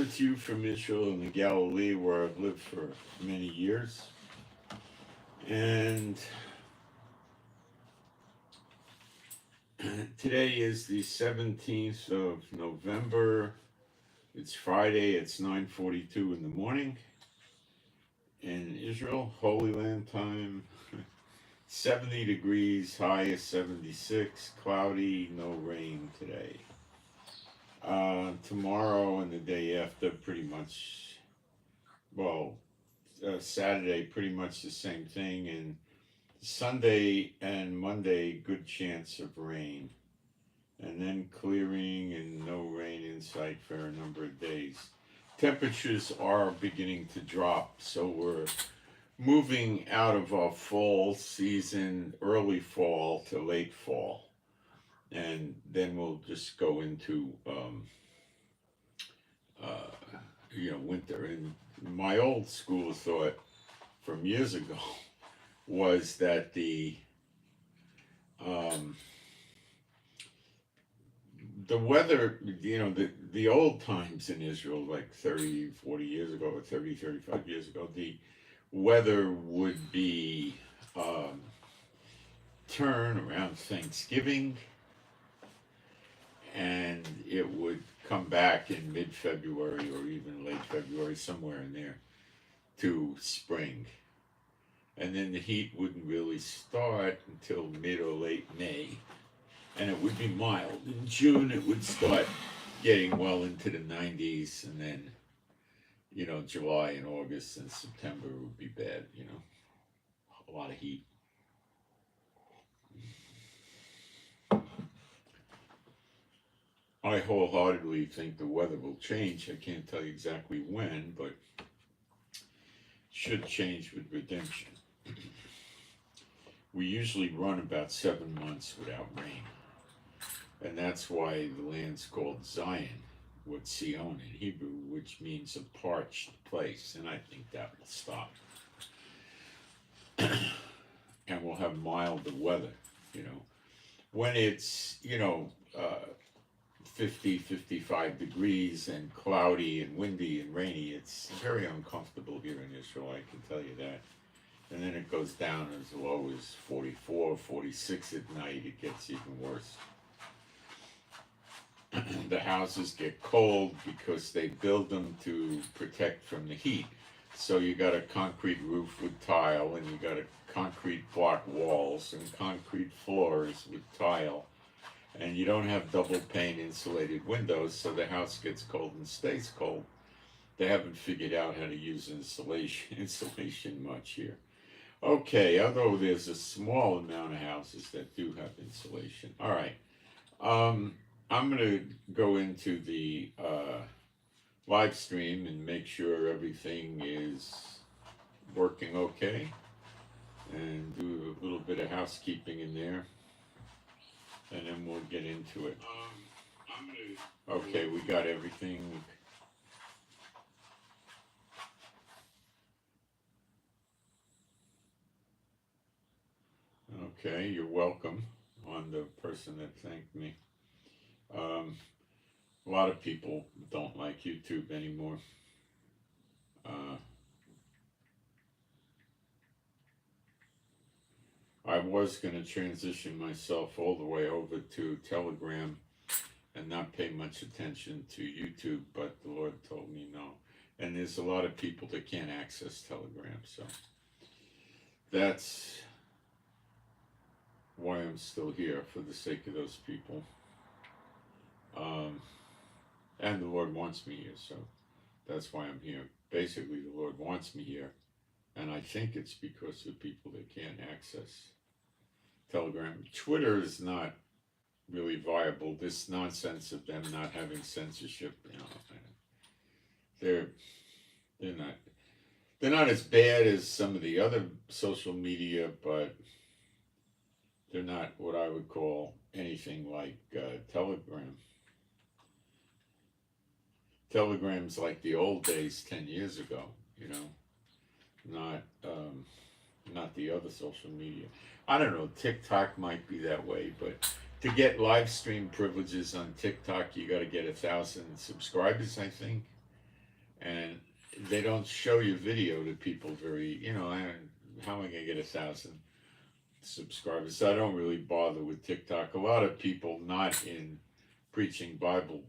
coming to you from Israel in the Galilee, where I've lived for many years. And today is the 17th of November. It's Friday. It's 9:42 in the morning in Israel, Holy Land time. 70 degrees, high is 76, cloudy, no rain today. Tomorrow and the day after, pretty much, Saturday, pretty much the same thing, and Sunday and Monday, good chance of rain, and then clearing and no rain in sight for a number of days. Temperatures are beginning to drop, so we're moving out of our fall season, early fall to late fall, and then we'll just go into winter. And my old school of thought from years ago was that the weather, the old times in Israel, like 30, 40 years ago, or 30, 35 years ago, the weather would be turn around Thanksgiving, and it would come back in mid-February or even late February, somewhere in there, to spring. And then the heat wouldn't really start until mid or late May, and it would be mild. In June, it would start getting well into the 90s, and then, July and August and September would be bad, a lot of heat. I wholeheartedly think the weather will change. I can't tell you exactly when, but it should change with redemption. We usually run about 7 months without rain, and that's why the land's called Zion, with Sion in Hebrew, which means a parched place, and I think that will stop. And we'll have milder weather, when it's 50, 55 degrees and cloudy and windy and rainy. It's very uncomfortable here in Israel, I can tell you that. And then it goes down as low as 44, 46 at night. It gets even worse. The houses get cold because they build them to protect from the heat. So you got a concrete roof with tile, and you got a concrete block walls and concrete floors with tile. And you don't have double pane insulated windows, so the house gets cold and stays cold. They haven't figured out how to use insulation much here. Okay, although there's a small amount of houses that do have insulation. All right, I'm going to go into the live stream and make sure everything is working okay, and do a little bit of housekeeping in there, and then we'll get into it. Okay, we got everything. Okay, you're welcome on the person that thanked me. A lot of people don't like YouTube anymore. I was going to transition myself all the way over to Telegram and not pay much attention to YouTube, but the Lord told me no. And there's a lot of people that can't access Telegram, so that's why I'm still here, for the sake of those people. And the Lord wants me here, so that's why I'm here. Basically, the Lord wants me here, and I think it's because of people that can't access Telegram. Twitter is not really viable. This nonsense of them not having censorship, they're not as bad as some of the other social media, but they're not what I would call anything like Telegram. Telegram's like the old days 10 years ago, not the other social media. I don't know, TikTok might be that way, but to get live stream privileges on TikTok, you got to get 1,000 subscribers, I think. and they don't show your video to people very, how am I gonna get 1,000 subscribers? So I don't really bother with TikTok. A lot of people not in preaching Bible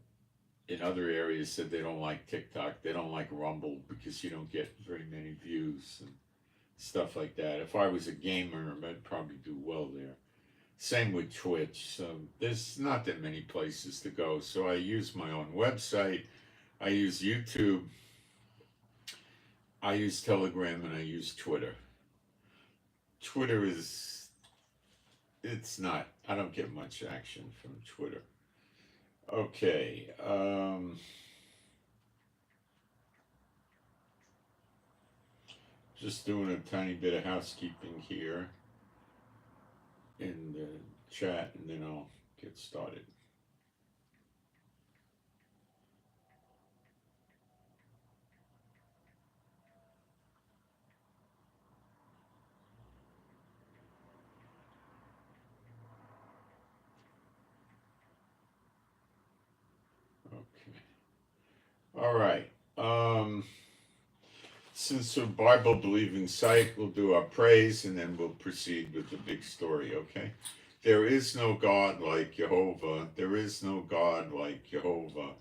in other areas said they don't like TikTok. They don't like Rumble because you don't get very many views and stuff like that. If I was a gamer, I'd probably do well there. Same with Twitch. So there's not that many places to go. So I use my own website. I use YouTube. I use Telegram, and I use Twitter. Twitter it's not, I don't get much action from Twitter. Okay. Just doing a tiny bit of housekeeping here in the chat, and then I'll get started. Okay. All right. Since we're Bible believing site, we'll do our praise and then we'll proceed with the big story, okay? There is no God like Jehovah. There is no God like Jehovah.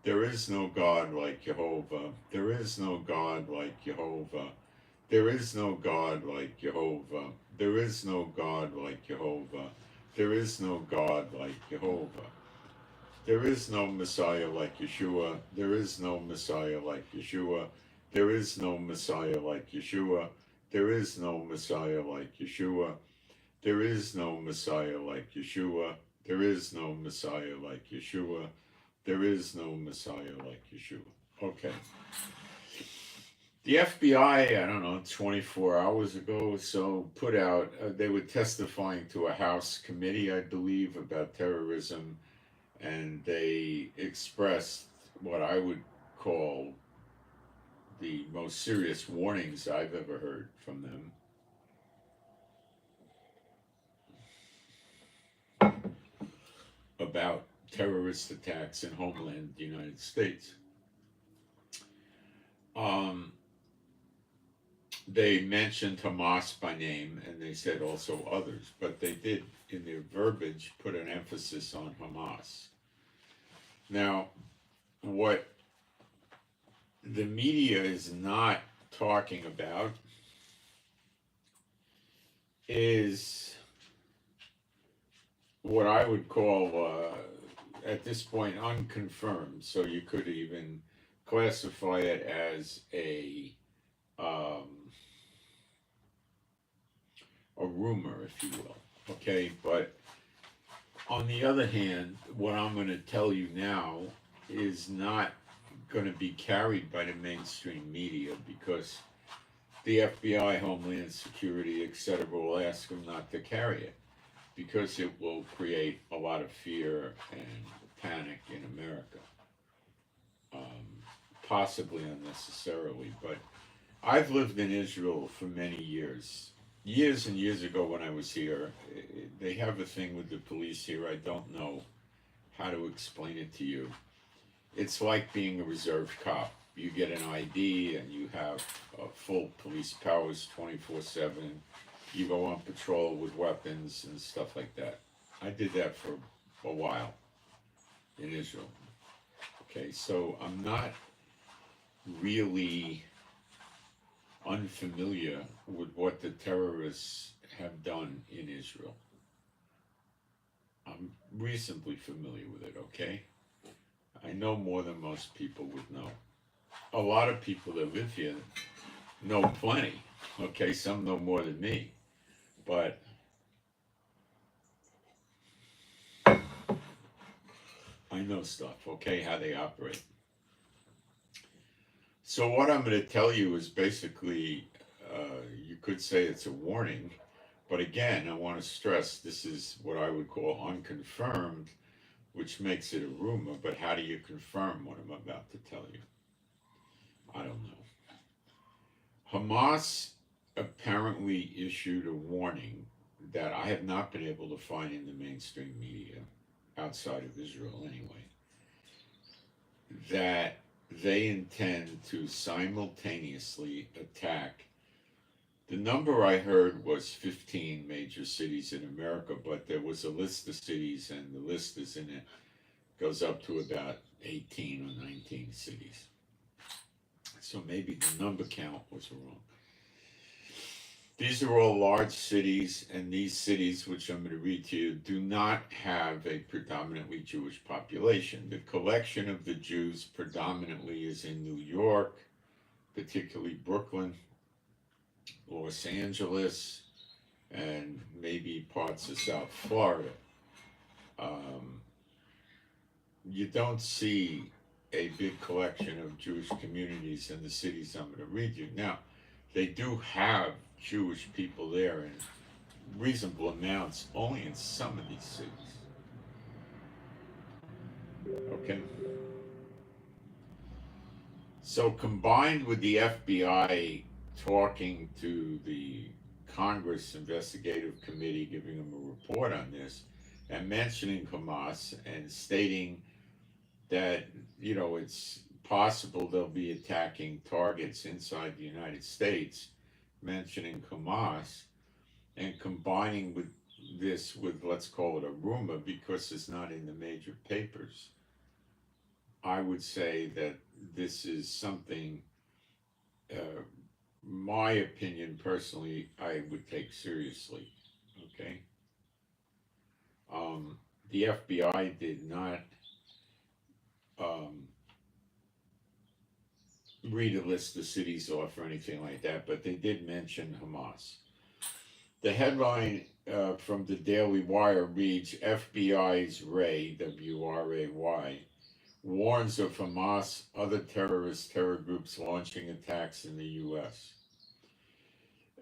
There is no God like Jehovah. There is no God like Jehovah. There is no God like Jehovah. There is no God like Jehovah. There is no God like Jehovah. There is no Messiah like Yeshua. There is no Messiah like Yeshua. There is no Messiah like Yeshua. There is no Messiah like Yeshua. There is no Messiah like Yeshua. There is no Messiah like Yeshua. There is no Messiah like Yeshua. Okay. The FBI, I don't know, 24 hours ago or so, put out, they were testifying to a House committee, I believe, about terrorism, and they expressed what I would call the most serious warnings I've ever heard from them about terrorist attacks in homeland United States. They mentioned Hamas by name, and they said also others, but they did, in their verbiage, put an emphasis on Hamas. Now, what the media is not talking about is what I would call, at this point, unconfirmed. So you could even classify it as a rumor, if you will. Okay, but on the other hand, what I'm going to tell you now is not going to be carried by the mainstream media, because the FBI, Homeland Security, etc., will ask them not to carry it, because it will create a lot of fear and panic in America, possibly unnecessarily. But I've lived in Israel for many years. Years and years ago when I was here, they have a thing with the police here. I don't know how to explain it to you. It's like being a reserve cop. You get an ID and you have full police powers 24/7. You go on patrol with weapons and stuff like that. I did that for a while in Israel. Okay, so I'm not really unfamiliar with what the terrorists have done in Israel. I'm reasonably familiar with it, okay? I know more than most people would know. A lot of people that live here know plenty, okay? Some know more than me, but I know stuff, okay, how they operate. So what I'm going to tell you is basically, you could say it's a warning, but again, I want to stress this is what I would call unconfirmed, which makes it a rumor, but how do you confirm what I'm about to tell you? I don't know. Hamas apparently issued a warning that I have not been able to find in the mainstream media, outside of Israel anyway, that they intend to simultaneously attack. The number I heard was 15 major cities in America, but there was a list of cities, and the list is in it, goes up to about 18 or 19 cities. So maybe the number count was wrong. These are all large cities, and these cities, which I'm going to read to you, do not have a predominantly Jewish population. The collection of the Jews predominantly is in New York, particularly Brooklyn, Los Angeles, and maybe parts of South Florida. You don't see a big collection of Jewish communities in the cities I'm going to read you. Now, they do have Jewish people there in reasonable amounts, only in some of these cities. Okay? So combined with the FBI talking to the Congress Investigative Committee, giving them a report on this, and mentioning Hamas and stating that, you know, it's possible they'll be attacking targets inside the United States, mentioning Hamas, and combining with this with, let's call it a rumor because it's not in the major papers, I would say that this is something, my opinion personally, I would take seriously. Okay? The FBI did not read a list of cities off or anything like that, but they did mention Hamas. The headline from the Daily Wire reads, FBI's Ray, W-R-A-Y, warns of Hamas, other terror groups launching attacks in the U.S.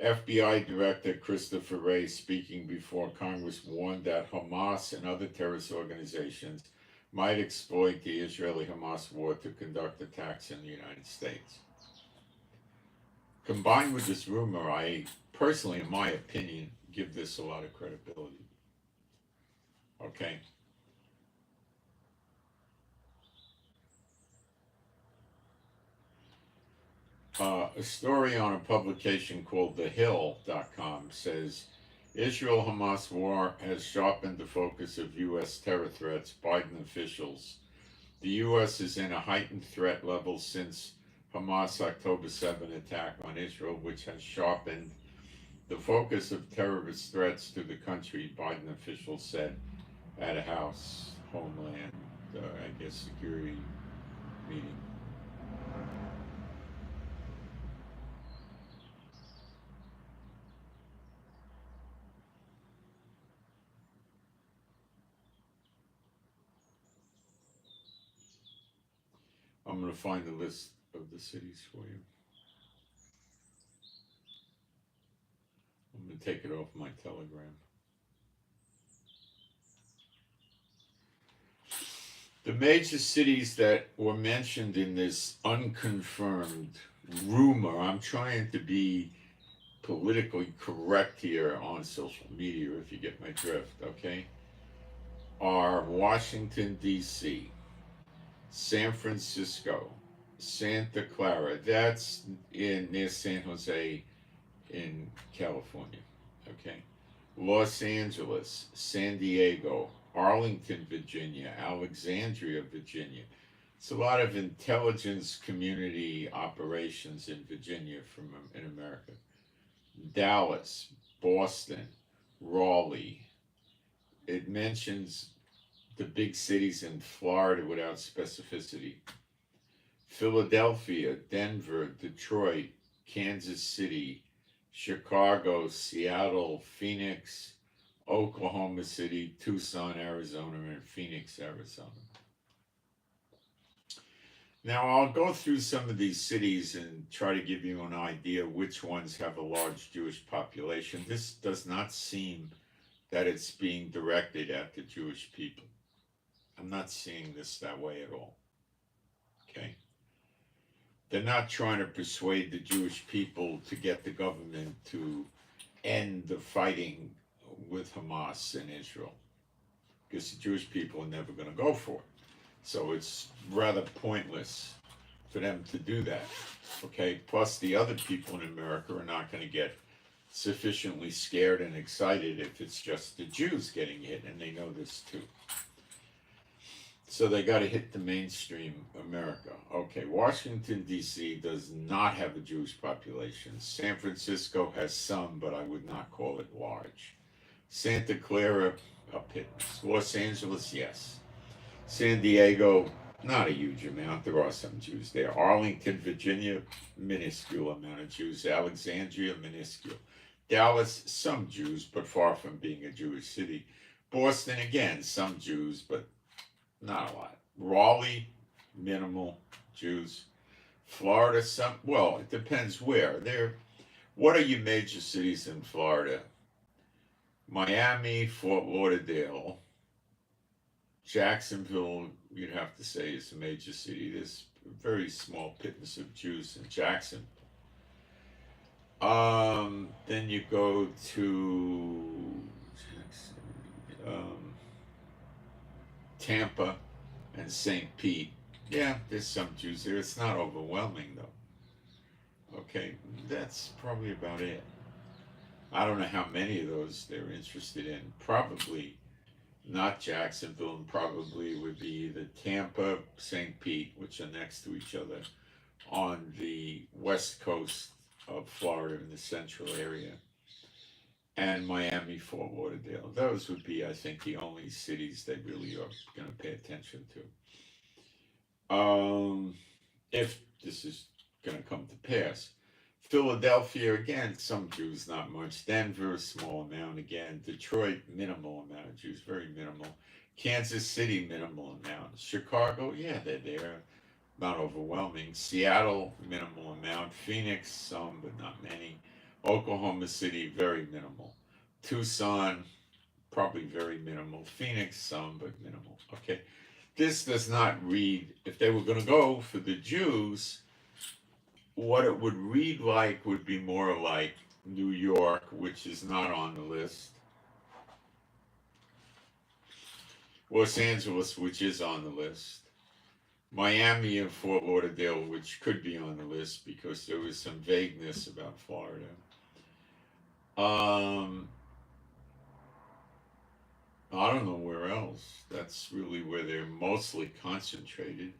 FBI Director Christopher Wray, speaking before Congress, warned that Hamas and other terrorist organizations might exploit the Israeli-Hamas war to conduct attacks in the United States. Combined with this rumor, I personally, in my opinion, give this a lot of credibility. Okay? A story on a publication called TheHill.com says, Israel-Hamas war has sharpened the focus of U.S. terror threats, Biden officials. The U.S. is in a heightened threat level since Hamas' October 7 attack on Israel, which has sharpened the focus of terrorist threats to the country, Biden officials said at a House Homeland, Security meeting. I'm going to find a list of the cities for you. I'm going to take it off my Telegram. The major cities that were mentioned in this unconfirmed rumor, I'm trying to be politically correct here on social media, if you get my drift, okay, are Washington, D.C., San Francisco, Santa Clara, that's near San Jose in California, okay, Los Angeles, San Diego, Arlington, Virginia, Alexandria, Virginia. It's a lot of intelligence community operations in Virginia in America. Dallas, Boston, Raleigh. It mentions the big cities in Florida without specificity. Philadelphia, Denver, Detroit, Kansas City, Chicago, Seattle, Phoenix, Oklahoma City, Tucson, Arizona, and Phoenix, Arizona. Now, I'll go through some of these cities and try to give you an idea which ones have a large Jewish population. This does not seem that it's being directed at the Jewish people. I'm not seeing this that way at all. Okay? They're not trying to persuade the Jewish people to get the government to end the fighting with Hamas in Israel, because the Jewish people are never going to go for it. So it's rather pointless for them to do that. Okay, plus the other people in America are not going to get sufficiently scared and excited if it's just the Jews getting hit, and they know this too. So they got to hit the mainstream America. Okay, Washington, D.C. does not have a Jewish population. San Francisco has some, but I would not call it large. Santa Clara, a pittance. Los Angeles, yes. San Diego, not a huge amount. There are some Jews there. Arlington, Virginia, minuscule amount of Jews. Alexandria, minuscule. Dallas, some Jews, but far from being a Jewish city. Boston, again, some Jews, but not a lot. Raleigh, minimal Jews. Florida, some, well, it depends where. What are your major cities in Florida? Miami, Fort Lauderdale, Jacksonville, you'd have to say is a major city. There's a very small pittance of Jews in Jackson. Then you go to Tampa and St. Pete. Yeah, there's some Jews there. It's not overwhelming though. Okay, that's probably about it. I don't know how many of those they're interested in. Probably not Jacksonville, and probably would be either Tampa, St. Pete, which are next to each other on the west coast of Florida in the central area, and Miami, Fort Lauderdale. Those would be, I think, the only cities they really are going to pay attention to. If this is going to come to pass. Philadelphia, again, some Jews, not much. Denver, small amount again. Detroit, minimal amount of Jews, very minimal. Kansas City, minimal amount. Chicago, yeah, they're there, not overwhelming. Seattle, minimal amount. Phoenix, some, but not many. Oklahoma City, very minimal. Tucson, probably very minimal. Phoenix, some, but minimal. Okay, this does not read, if they were going to go for the Jews, what it would read like would be more like New York, which is not on the list. Los Angeles, which is on the list. Miami and Fort Lauderdale, which could be on the list because there was some vagueness about Florida. I don't know where else. That's really where they're mostly concentrated.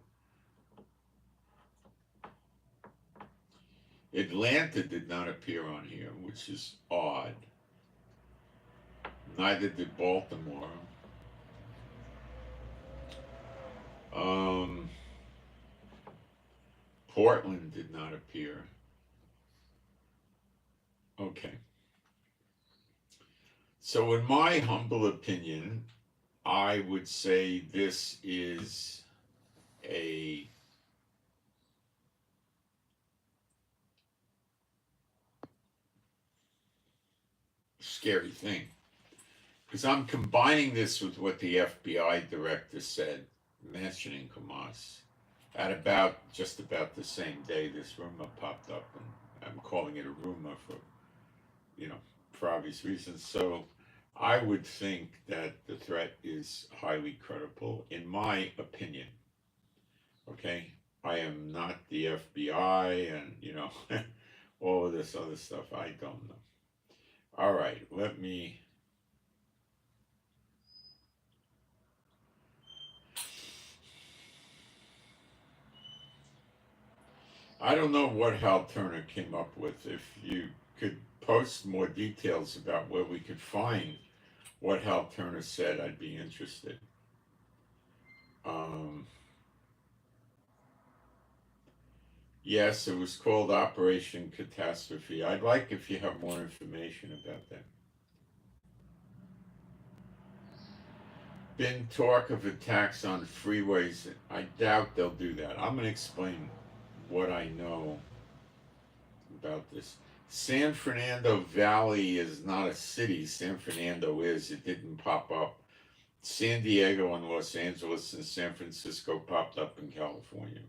Atlanta did not appear on here, which is odd. Neither did Baltimore. Portland did not appear. Okay. So in my humble opinion, I would say this is a scary thing, because I'm combining this with what the FBI director said, mentioning Hamas, at just about the same day this rumor popped up, and I'm calling it a rumor for obvious reasons. So I would think that the threat is highly credible, in my opinion. Okay, I am not the FBI, and all of this other stuff. I don't know. All right, I don't know what Hal Turner came up with. If you could post more details about where we could find what Hal Turner said, I'd be interested. Yes, it was called Operation Catastrophe. I'd like if you have more information about that. Been talk of attacks on freeways. I doubt they'll do that. I'm going to explain what I know about this. San Fernando Valley is not a city. San Fernando is. It didn't pop up. San Diego and Los Angeles and San Francisco popped up in California.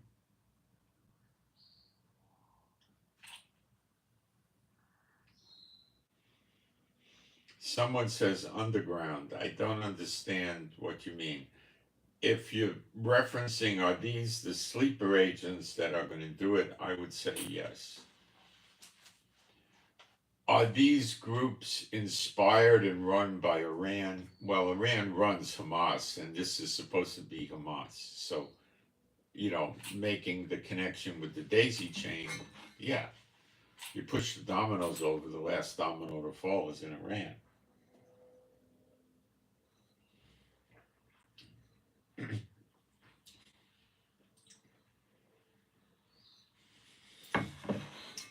Someone says underground. I don't understand what you mean. if you're referencing, are these the sleeper agents that are going to do it, I would say yes. Are these groups inspired and run by Iran? Well, Iran runs Hamas, and this is supposed to be Hamas. So, making the connection with the daisy chain, yeah. You push the dominoes over, the last domino to fall is in Iran.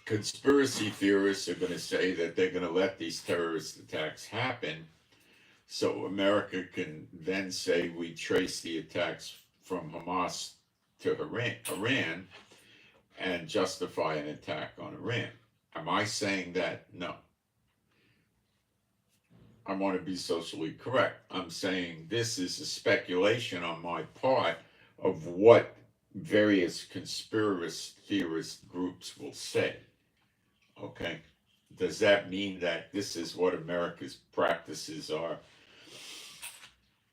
Conspiracy theorists are going to say that they're going to let these terrorist attacks happen so America can then say we trace the attacks from Hamas to Iran and justify an attack on Iran. Am I saying that? No. I want to be socially correct. I'm saying this is a speculation on my part of what various conspiracy theorist groups will say. Okay? Does that mean that this is what America's practices are?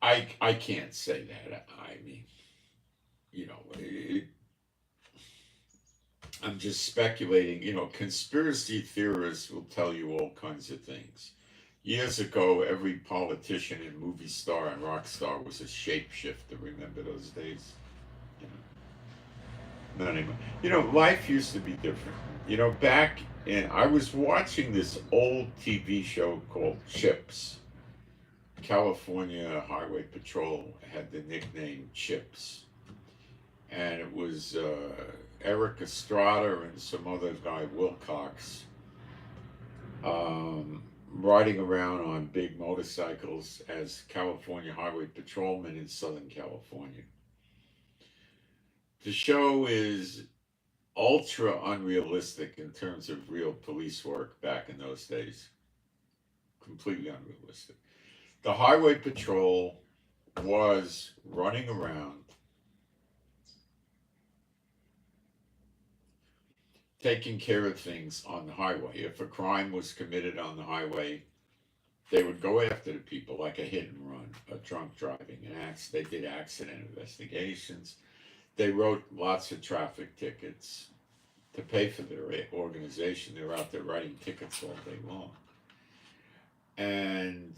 I can't say that. I mean, I'm just speculating. Conspiracy theorists will tell you all kinds of things. Years ago, every politician and movie star and rock star was a shapeshifter. Remember those days? Not anymore. Life used to be different. Back in, I was watching this old TV show called Chips. California Highway Patrol had the nickname Chips. And it was Eric Estrada and some other guy, Wilcox, riding around on big motorcycles as California Highway Patrolmen in Southern California. The show is ultra unrealistic in terms of real police work back in those days. Completely unrealistic. The Highway Patrol was running around taking care of things on the highway. If a crime was committed on the highway, they would go after the people like a hit and run, a drunk driving, they did accident investigations. They wrote lots of traffic tickets to pay for their organization. They were out there writing tickets all day long. And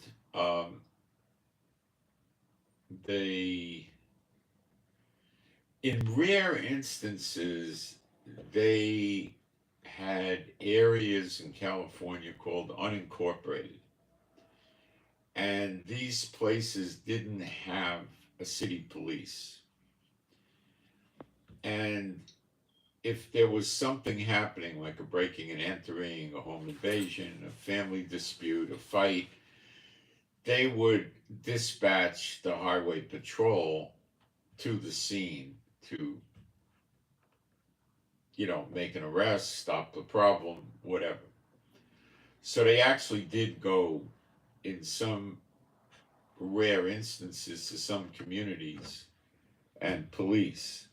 in rare instances, they had areas in California called unincorporated. And these places didn't have a city police. And if there was something happening, like a breaking and entering, a home invasion, a family dispute, a fight, they would dispatch the highway patrol to the scene to, make an arrest, stop the problem, whatever. So they actually did go, in some rare instances, to some communities and police.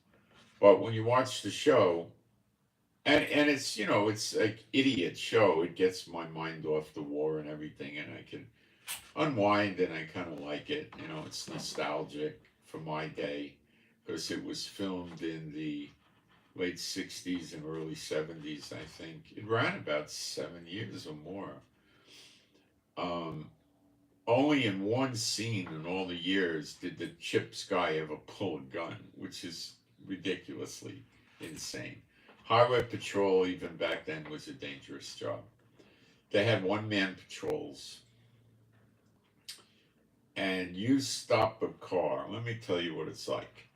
But when you watch the show, and it's, it's like idiot show, it gets my mind off the war and everything, and I can unwind, and I kind of like it. It's nostalgic for my day because it was filmed in the late 60s and early 70s, I think. It ran about 7 years or more. Only in one scene in all the years did the Chips guy ever pull a gun, which is ridiculously insane. Highway patrol, even back then, was a dangerous job. They had one-man patrols. And you stop a car, let me tell you what it's like.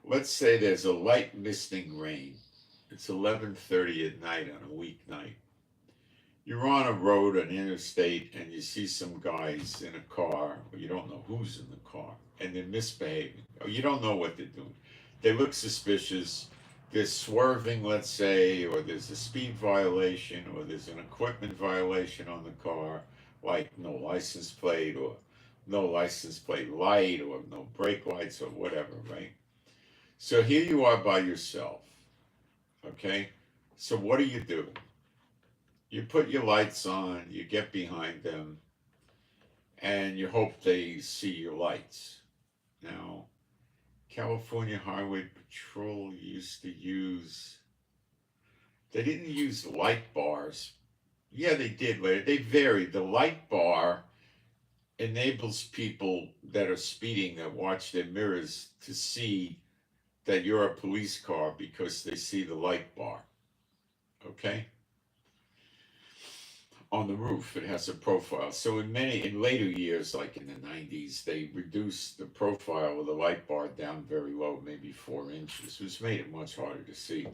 Let's say there's a light misting rain. It's 11:30 at night on a weeknight. You're on a road, an interstate, and you see some guys in a car, or you don't know who's in the car, and they're misbehaving, or you don't know what they're doing. They look suspicious. They're swerving, let's say, or there's a speed violation, or there's an equipment violation on the car, like no license plate, or no license plate light, or no brake lights, or whatever, right? So here you are by yourself, okay? So what do? You put your lights on, you get behind them, and you hope they see your lights. Now, California Highway Patrol used to use, they didn't use light bars. Yeah, they did, but they varied. The light bar enables people that are speeding that watch their mirrors to see that you're a police car because they see the light bar. Okay? On the roof, it has a profile. So in later years, like in the 90s, they reduced the profile of the light bar down very low, maybe 4 inches, which made it much harder to see.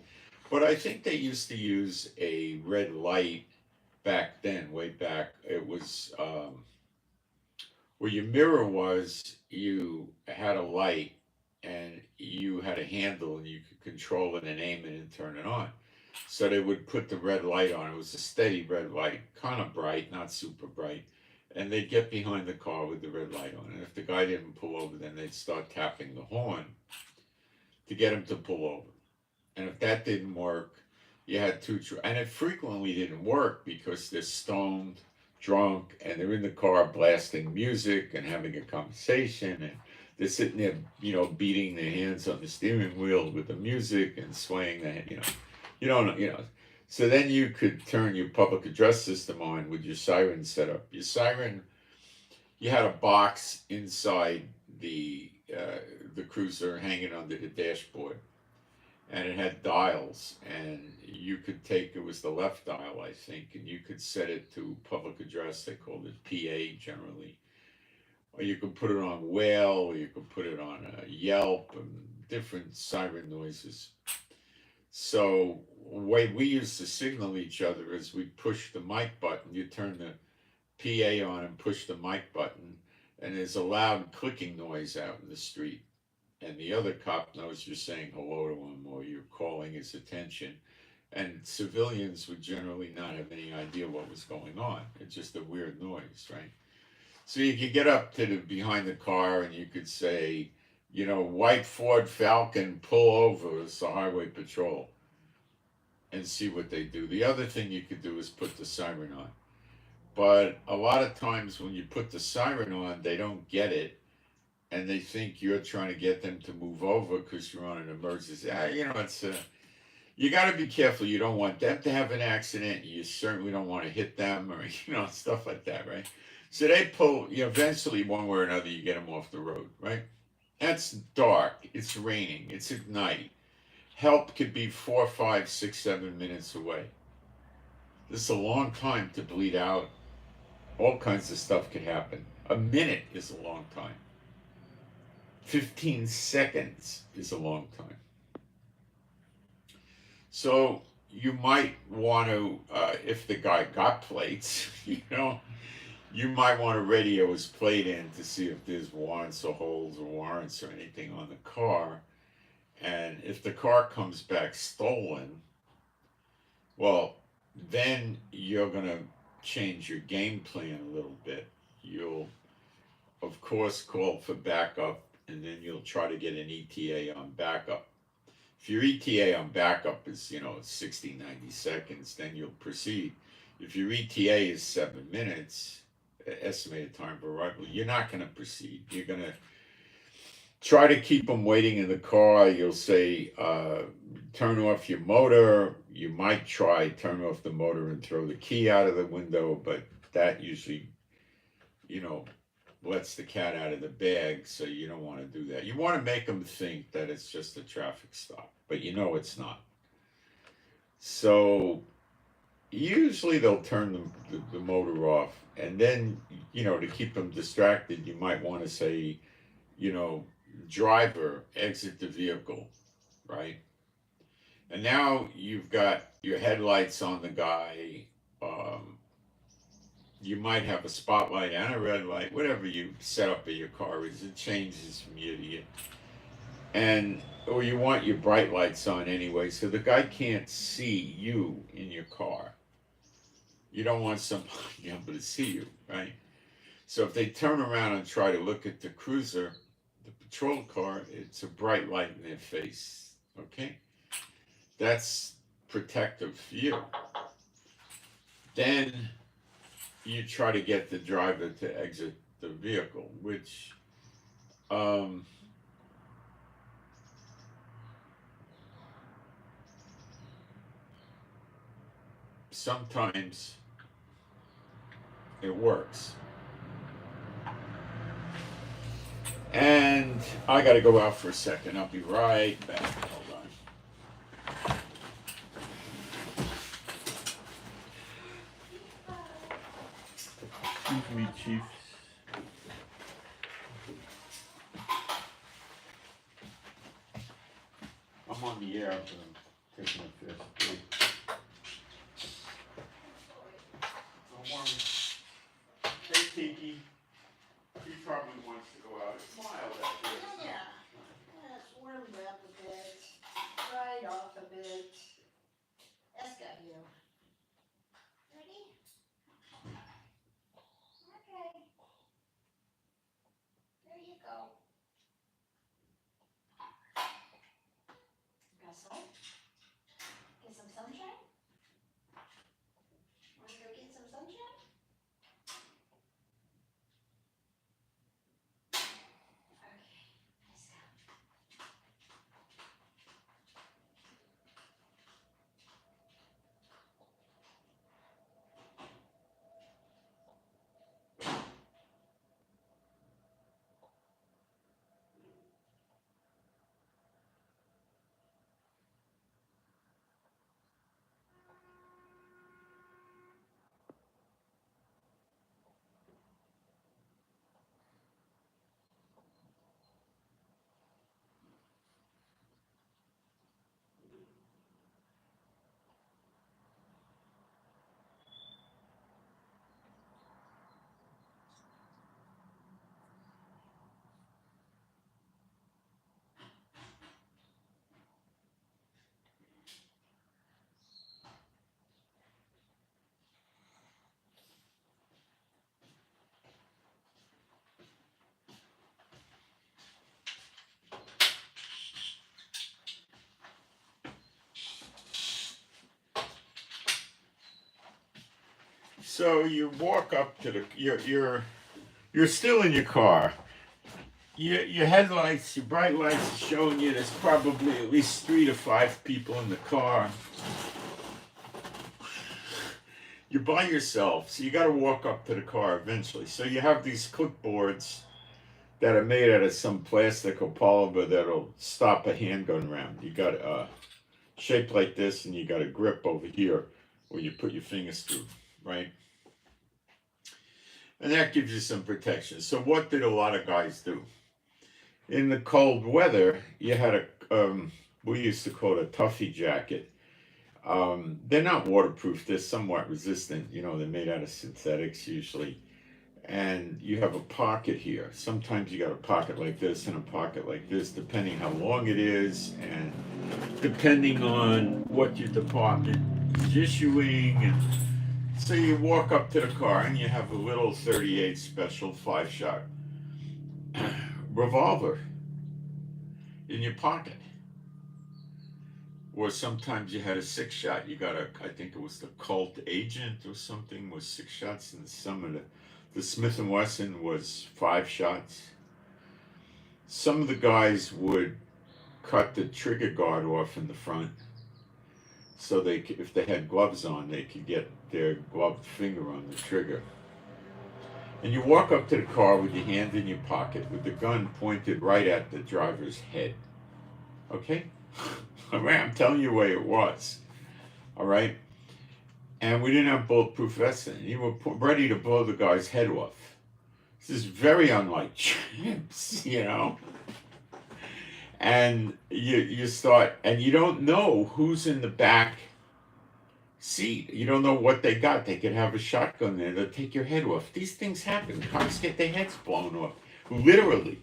But I think they used to use a red light back then, way back. It was where your mirror was, you had a light and you had a handle and you could control it and aim it and turn it on. So they would put the red light on. It was a steady red light, kind of bright, not super bright. And they'd get behind the car with the red light on. And if the guy didn't pull over, then they'd start tapping the horn to get him to pull over. And if that didn't work, you had and it frequently didn't work because they're stoned, drunk, and they're in the car blasting music and having a conversation, and they're sitting there, beating their hands on the steering wheel with the music and swaying their, you don't know. So then you could turn your public address system on with your siren set up. Your siren, you had a box inside the cruiser hanging under the dashboard, and it had dials, and you could it was the left dial, I think, and you could set it to public address. They called it PA generally. Or you could put it on Whale, or you could put it on Yelp, and different siren noises. So the way we used to signal each other is we push the mic button. You turn the PA on and push the mic button, and there's a loud clicking noise out in the street. And the other cop knows you're saying hello to him or you're calling his attention. And civilians would generally not have any idea what was going on. It's just a weird noise, right? So you could get up to behind the car and you could say, white Ford Falcon, pull over, it's the highway patrol, and see what they do. The other thing you could do is put the siren on. But a lot of times when you put the siren on, they don't get it. And they think you're trying to get them to move over because you're on an emergency. You got to be careful. You don't want them to have an accident. You certainly don't want to hit them or, stuff like that, right? So they pull, eventually one way or another, you get them off the road, right? That's dark. It's raining. It's at night. Help could be 4, 5, 6, 7 minutes away. This is a long time to bleed out. All kinds of stuff could happen. A minute is a long time. 15 seconds is a long time. So you might want to, if the guy got plates, you might want to radio his plate in to see if there's warrants or holes or warrants or anything on the car. And if the car comes back stolen, well, then you're going to change your game plan a little bit. You'll, of course, call for backup. And then you'll try to get an ETA on backup. If your ETA on backup is, 60, 90 seconds, then you'll proceed. If your ETA is 7 minutes, estimated time for arrival, you're not going to proceed. You're going to try to keep them waiting in the car. You'll say, turn off your motor. You might try turn off the motor and throw the key out of the window, but that usually, lets the cat out of the bag, so you don't want to do that. You want to make them think that it's just a traffic stop, but it's not. So usually they'll turn the motor off, and then, to keep them distracted, you might want to say, driver, exit the vehicle, right? And now you've got your headlights on the guy. You might have a spotlight and a red light, whatever you set up in your car is, it changes from year to year. Or you want your bright lights on anyway, so the guy can't see you in your car. You don't want somebody able to see you, right? So if they turn around and try to look at the cruiser, the patrol car, it's a bright light in their face, okay? That's protective for you. Then you try to get the driver to exit the vehicle, which sometimes it works. And I got to go out for a second. I'll be right back. Hold on. Excuse me, Chief. I'm on the air, but I'm taking a fifth break. Don't worry. Hey, Tiki. He probably wants to go out. It's mild out there. Yeah, it's warmed up a bit, dried off a bit. That's got you. Ready? Okay. There you go. Got sun? Get some sunshine? Want to go get some sunshine? Okay, let's go. So you walk up to the you're still in your car. Your headlights, your bright lights are showing you there's probably at least 3 to 5 people in the car. You're by yourself, so you got to walk up to the car eventually. So you have these clipboards that are made out of some plastic or polymer that'll stop a handgun round. You got a shape like this, and you got a grip over here where you put your fingers through, right? And that gives you some protection. So what did a lot of guys do? In the cold weather, you had we used to call it a tuffy jacket. They're not waterproof, they're somewhat resistant. You know, they're made out of synthetics usually. And you have a pocket here. Sometimes you got a pocket like this and a pocket like this, depending how long it is and depending on what your department is issuing. And so you walk up to the car and you have a little 38 special 5-shot revolver in your pocket. Or sometimes you had a 6-shot. You got I think it was the Colt Agent or something, was 6 shots, and some of the Smith & Wesson was 5 shots. Some of the guys would cut the trigger guard off in the front, so they could, if they had gloves on, they could get their gloved finger on the trigger. And you walk up to the car with your hand in your pocket with the gun pointed right at the driver's head. Okay? All right, I'm telling you where it was. All right? And we didn't have bulletproof vests in. You were ready to blow the guy's head off. This is very unlike chimps, you know? And you start, and you don't know who's in the back seat. You don't know what they got. They could have a shotgun there. They'll take your head off. These things happen. Cars get their heads blown off, literally.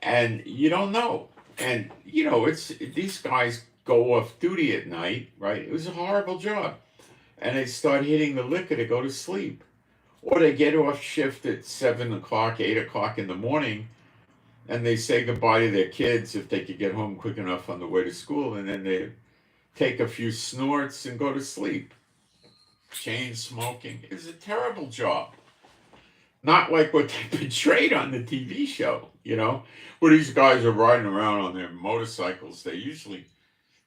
And you don't know. And, you know, these guys go off duty at night, right? It was a horrible job. And they start hitting the liquor to go to sleep. Or they get off shift at 7 o'clock, 8 o'clock in the morning, and they say goodbye to their kids if they could get home quick enough on the way to school, and then they take a few snorts and go to sleep. Chain smoking is a terrible job. Not like what they portrayed on the TV show, you know, where these guys are riding around on their motorcycles. They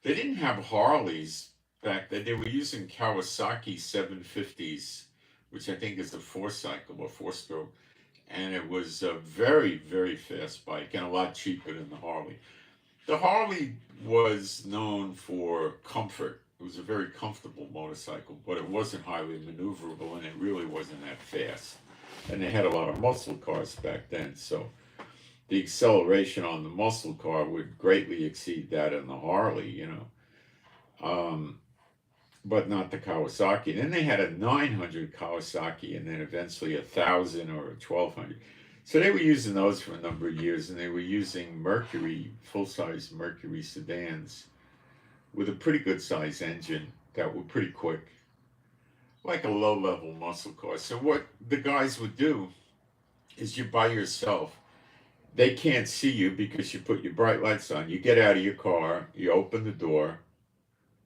didn't have Harleys back then. They were using Kawasaki 750s, which I think is a 4-cycle or 4-stroke. And it was a very, very fast bike and a lot cheaper than the Harley. The Harley was known for comfort. It was a very comfortable motorcycle, but it wasn't highly maneuverable and it really wasn't that fast. And they had a lot of muscle cars back then, so the acceleration on the muscle car would greatly exceed that in the Harley, you know. But not the Kawasaki. And then they had a 900 Kawasaki and then eventually 1,000 or a 1,200. So they were using those for a number of years, and they were using Mercury, full-size Mercury sedans with a pretty good size engine that were pretty quick, like a low-level muscle car. So what the guys would do is you're by yourself. They can't see you because you put your bright lights on. You get out of your car, you open the door,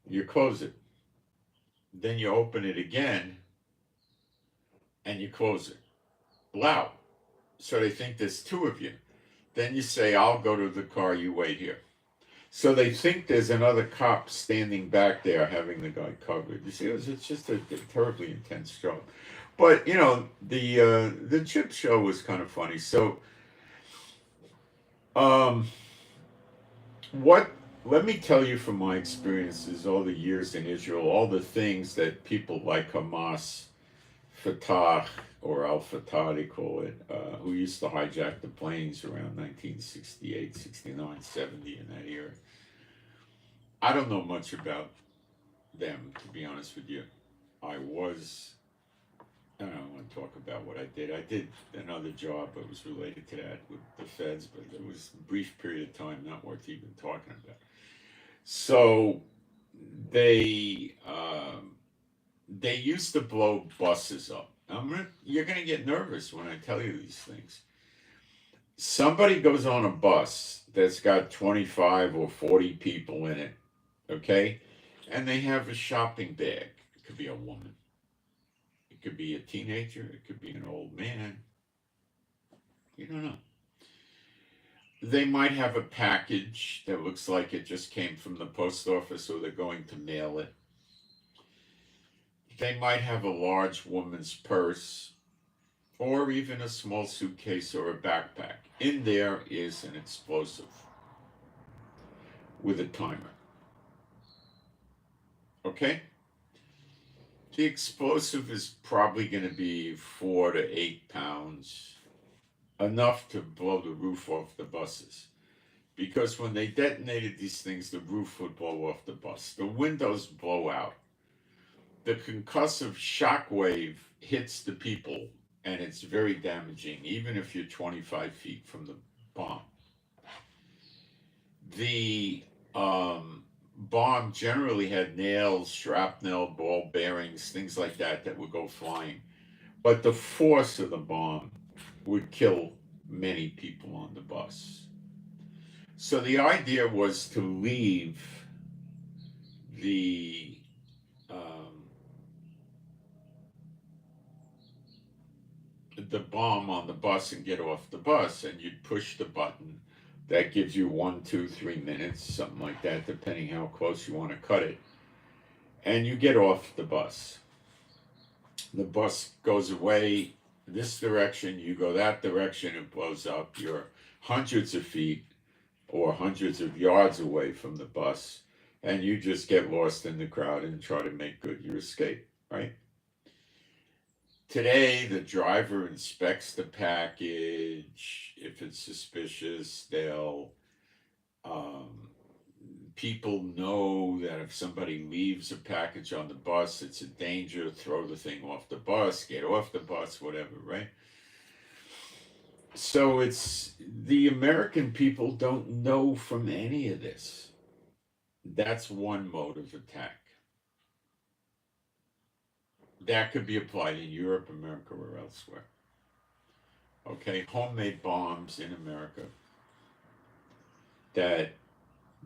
you close it. Then you open it again, and you close it. Loud. So they think there's two of you. Then you say, I'll go to the car, you wait here. So they think there's another cop standing back there having the guy covered. You see, it's just a terribly intense job. But, you know, the chip show was kind of funny. So, let me tell you from my experiences, all the years in Israel, all the things that people like Hamas, Fatah, or Al-Fatah, they call it, who used to hijack the planes around 1968, 69, 70 in that era. I don't know much about them, to be honest with you. I don't want to talk about what I did. I did another job that was related to that with the feds, but it was a brief period of time, not worth even talking about. So they used to blow buses up. You're going to get nervous when I tell you these things. Somebody goes on a bus that's got 25 or 40 people in it, okay? And they have a shopping bag. It could be a woman. It could be a teenager. It could be an old man. You don't know. They might have a package that looks like it just came from the post office or they're going to mail it. They might have a large woman's purse or even a small suitcase or a backpack. In there is an explosive with a timer. Okay? The explosive is probably going to be 4 to 8 pounds, enough to blow the roof off the buses. Because when they detonated these things, the roof would blow off the bus. The windows blow out. The concussive shock wave hits the people, and it's very damaging, even if you're 25 feet from the bomb. The bomb generally had nails, shrapnel, ball bearings, things like that would go flying. But the force of the bomb would kill many people on the bus. So the idea was to leave the bomb on the bus and get off the bus, and you'd push the button. That gives you 1, 2, 3 minutes, something like that, depending how close you want to cut it. And you get off the bus. The bus goes away this direction, you go that direction, it blows up. You're hundreds of feet or hundreds of yards away from the bus, and you just get lost in the crowd and try to make good your escape, right? Today, the driver inspects the package. If it's suspicious, people know that if somebody leaves a package on the bus, it's a danger, throw the thing off the bus, get off the bus, whatever, right? So it's, the American people don't know from any of this. That's one mode of attack. That could be applied in Europe, America, or elsewhere. Okay, homemade bombs in America that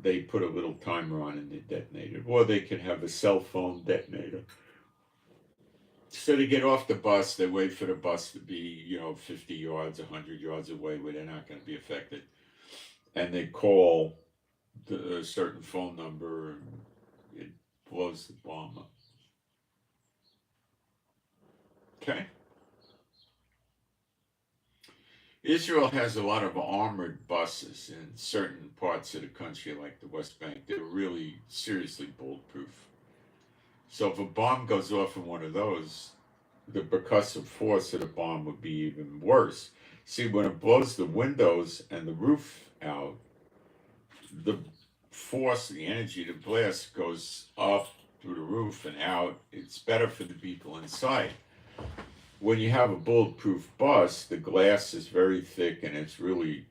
they put a little timer on and they detonate it. Or they could have a cell phone detonator. So to get off the bus, they wait for the bus to be, 50 yards, 100 yards away where they're not going to be affected. And they call a certain phone number, and it blows the bomb up. Okay? Israel has a lot of armored buses in certain parts of the country, like the West Bank. They're really seriously bulletproof. So if a bomb goes off in one of those, the percussive force of the bomb would be even worse. See, when it blows the windows and the roof out, the force, the energy, the blast goes up through the roof and out. It's better for the people inside. When you have a bulletproof bus, the glass is very thick and it's really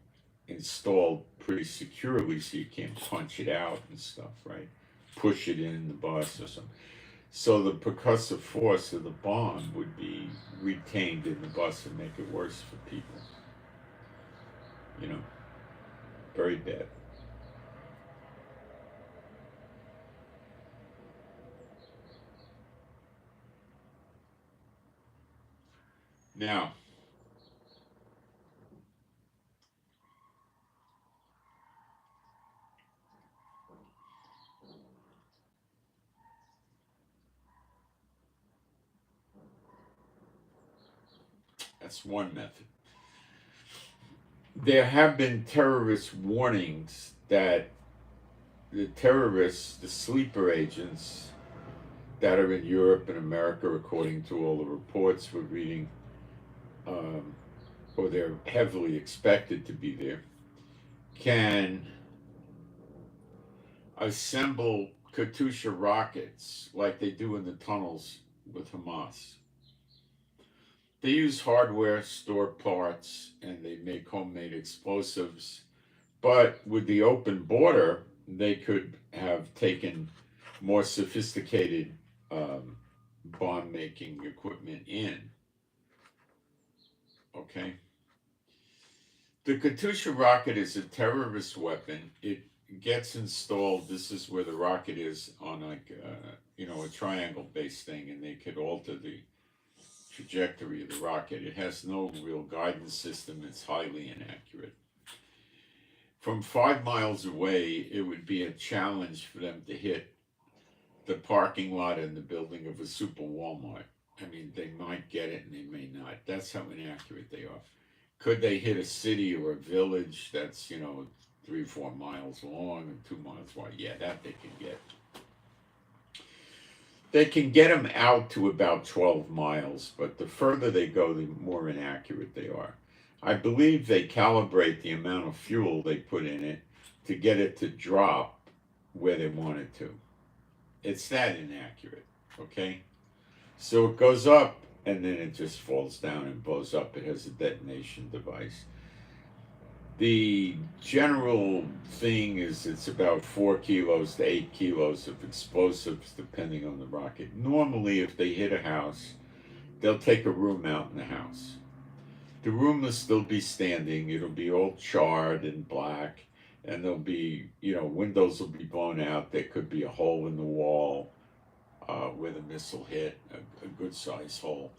installed pretty securely so you can't punch it out and stuff, right? Push it in the bus or something. So the percussive force of the bomb would be retained in the bus and make it worse for people. You know, very bad. Now, that's one method. There have been terrorist warnings that the terrorists, the sleeper agents that are in Europe and America, according to all the reports we're reading, or they're heavily expected to be there, can assemble Katyusha rockets like they do in the tunnels with Hamas. They use hardware, store parts, and they make homemade explosives. But with the open border, they could have taken more sophisticated bomb making equipment in. Okay? The Katyusha rocket is a terrorist weapon. It gets installed. This is where the rocket is on like a triangle-based thing, and they could alter the trajectory of the rocket. It has no real guidance system. It's highly inaccurate. From 5 miles away, it would be a challenge for them to hit the parking lot and the building of a super Walmart. I mean, they might get it and they may not. That's how inaccurate they are. Could they hit a city or a village that's, 3 or 4 miles long and 2 miles wide? Yeah, that they can get. They can get them out to about 12 miles, but the further they go, the more inaccurate they are. I believe they calibrate the amount of fuel they put in it to get it to drop where they want it to. It's that inaccurate, okay? So it goes up and then it just falls down and blows up. It has a detonation device. The general thing is it's about 4 kilos to 8 kilos of explosives depending on the rocket. Normally, if they hit a house, they'll take a room out in the house. The room will still be standing. It'll be all charred and black, and there'll be, windows will be blown out. There could be a hole in the wall where the missile hit, a good sized hole.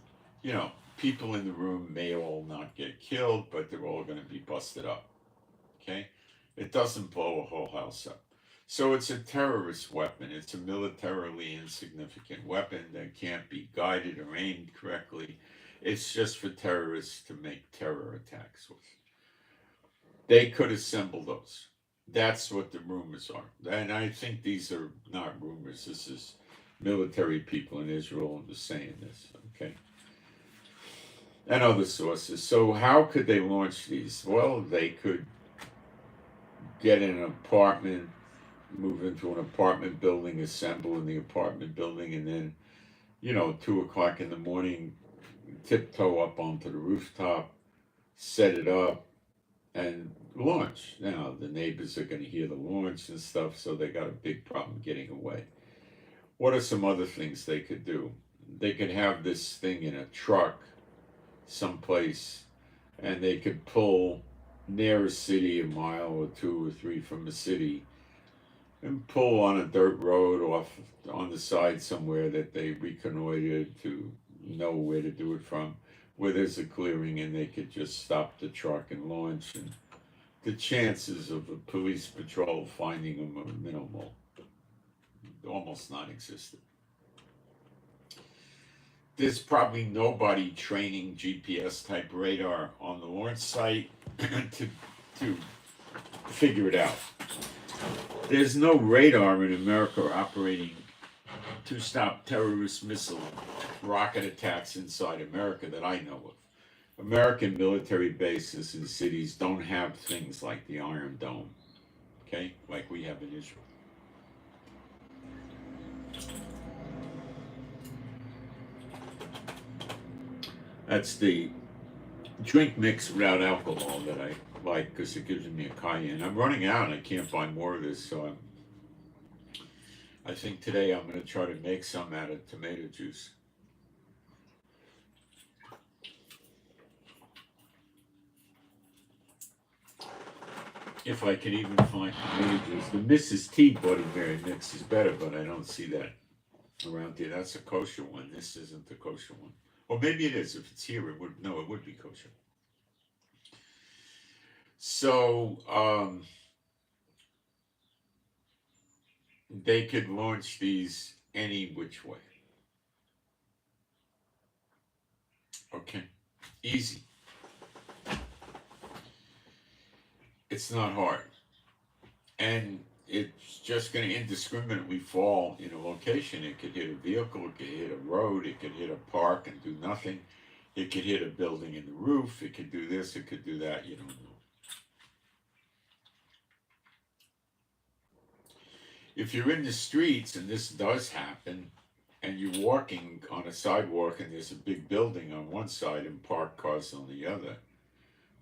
People in the room may all not get killed, but they're all going to be busted up. Okay? It doesn't blow a whole house up. So it's a terrorist weapon. It's a militarily insignificant weapon that can't be guided or aimed correctly. It's just for terrorists to make terror attacks with. They could assemble those. That's what the rumors are. And I think these are not rumors. This is military people in Israel saying this, okay? And other sources. So how could they launch these? Well, they could get in an apartment, move into an apartment building, assemble in the apartment building, and then, 2 o'clock in the morning, tiptoe up onto the rooftop, set it up, and launch. Now, the neighbors are going to hear the launch and stuff, so they got a big problem getting away. What are some other things they could do? They could have this thing in a truck someplace, and they could pull near a city, a mile or 2 or 3 from a city, and pull on a dirt road off on the side somewhere that they reconnoitered to know where to do it from, where there's a clearing, and they could just stop the truck and launch, and the chances of a police patrol finding them are minimal. almost non-existent. There's probably nobody training GPS type radar on the launch site to figure it out. There's no radar in America operating to stop terrorist missile rocket attacks inside America that I know of. American military bases and cities don't have things like the Iron Dome, okay, like we have in Israel. That's the drink mix without alcohol that I like because it gives me a cayenne. I'm running out and I can't buy more of this, so I think today I'm going to try to make some out of tomato juice. If I can even find tomato juice. The Mrs. T Bloody Mary mix is better, but I don't see that around here. That's a kosher one. This isn't the kosher one. Or maybe it is. If it's here, it would. No, it would be kosher. So they could launch these any which way. Okay, easy. It's not hard, and it's just going to indiscriminately fall in a location. It could hit a vehicle, it could hit a road, it could hit a park and do nothing. It could hit a building in the roof, it could do this, it could do that, you don't know. If you're in the streets and this does happen, and you're walking on a sidewalk and there's a big building on one side and parked cars on the other,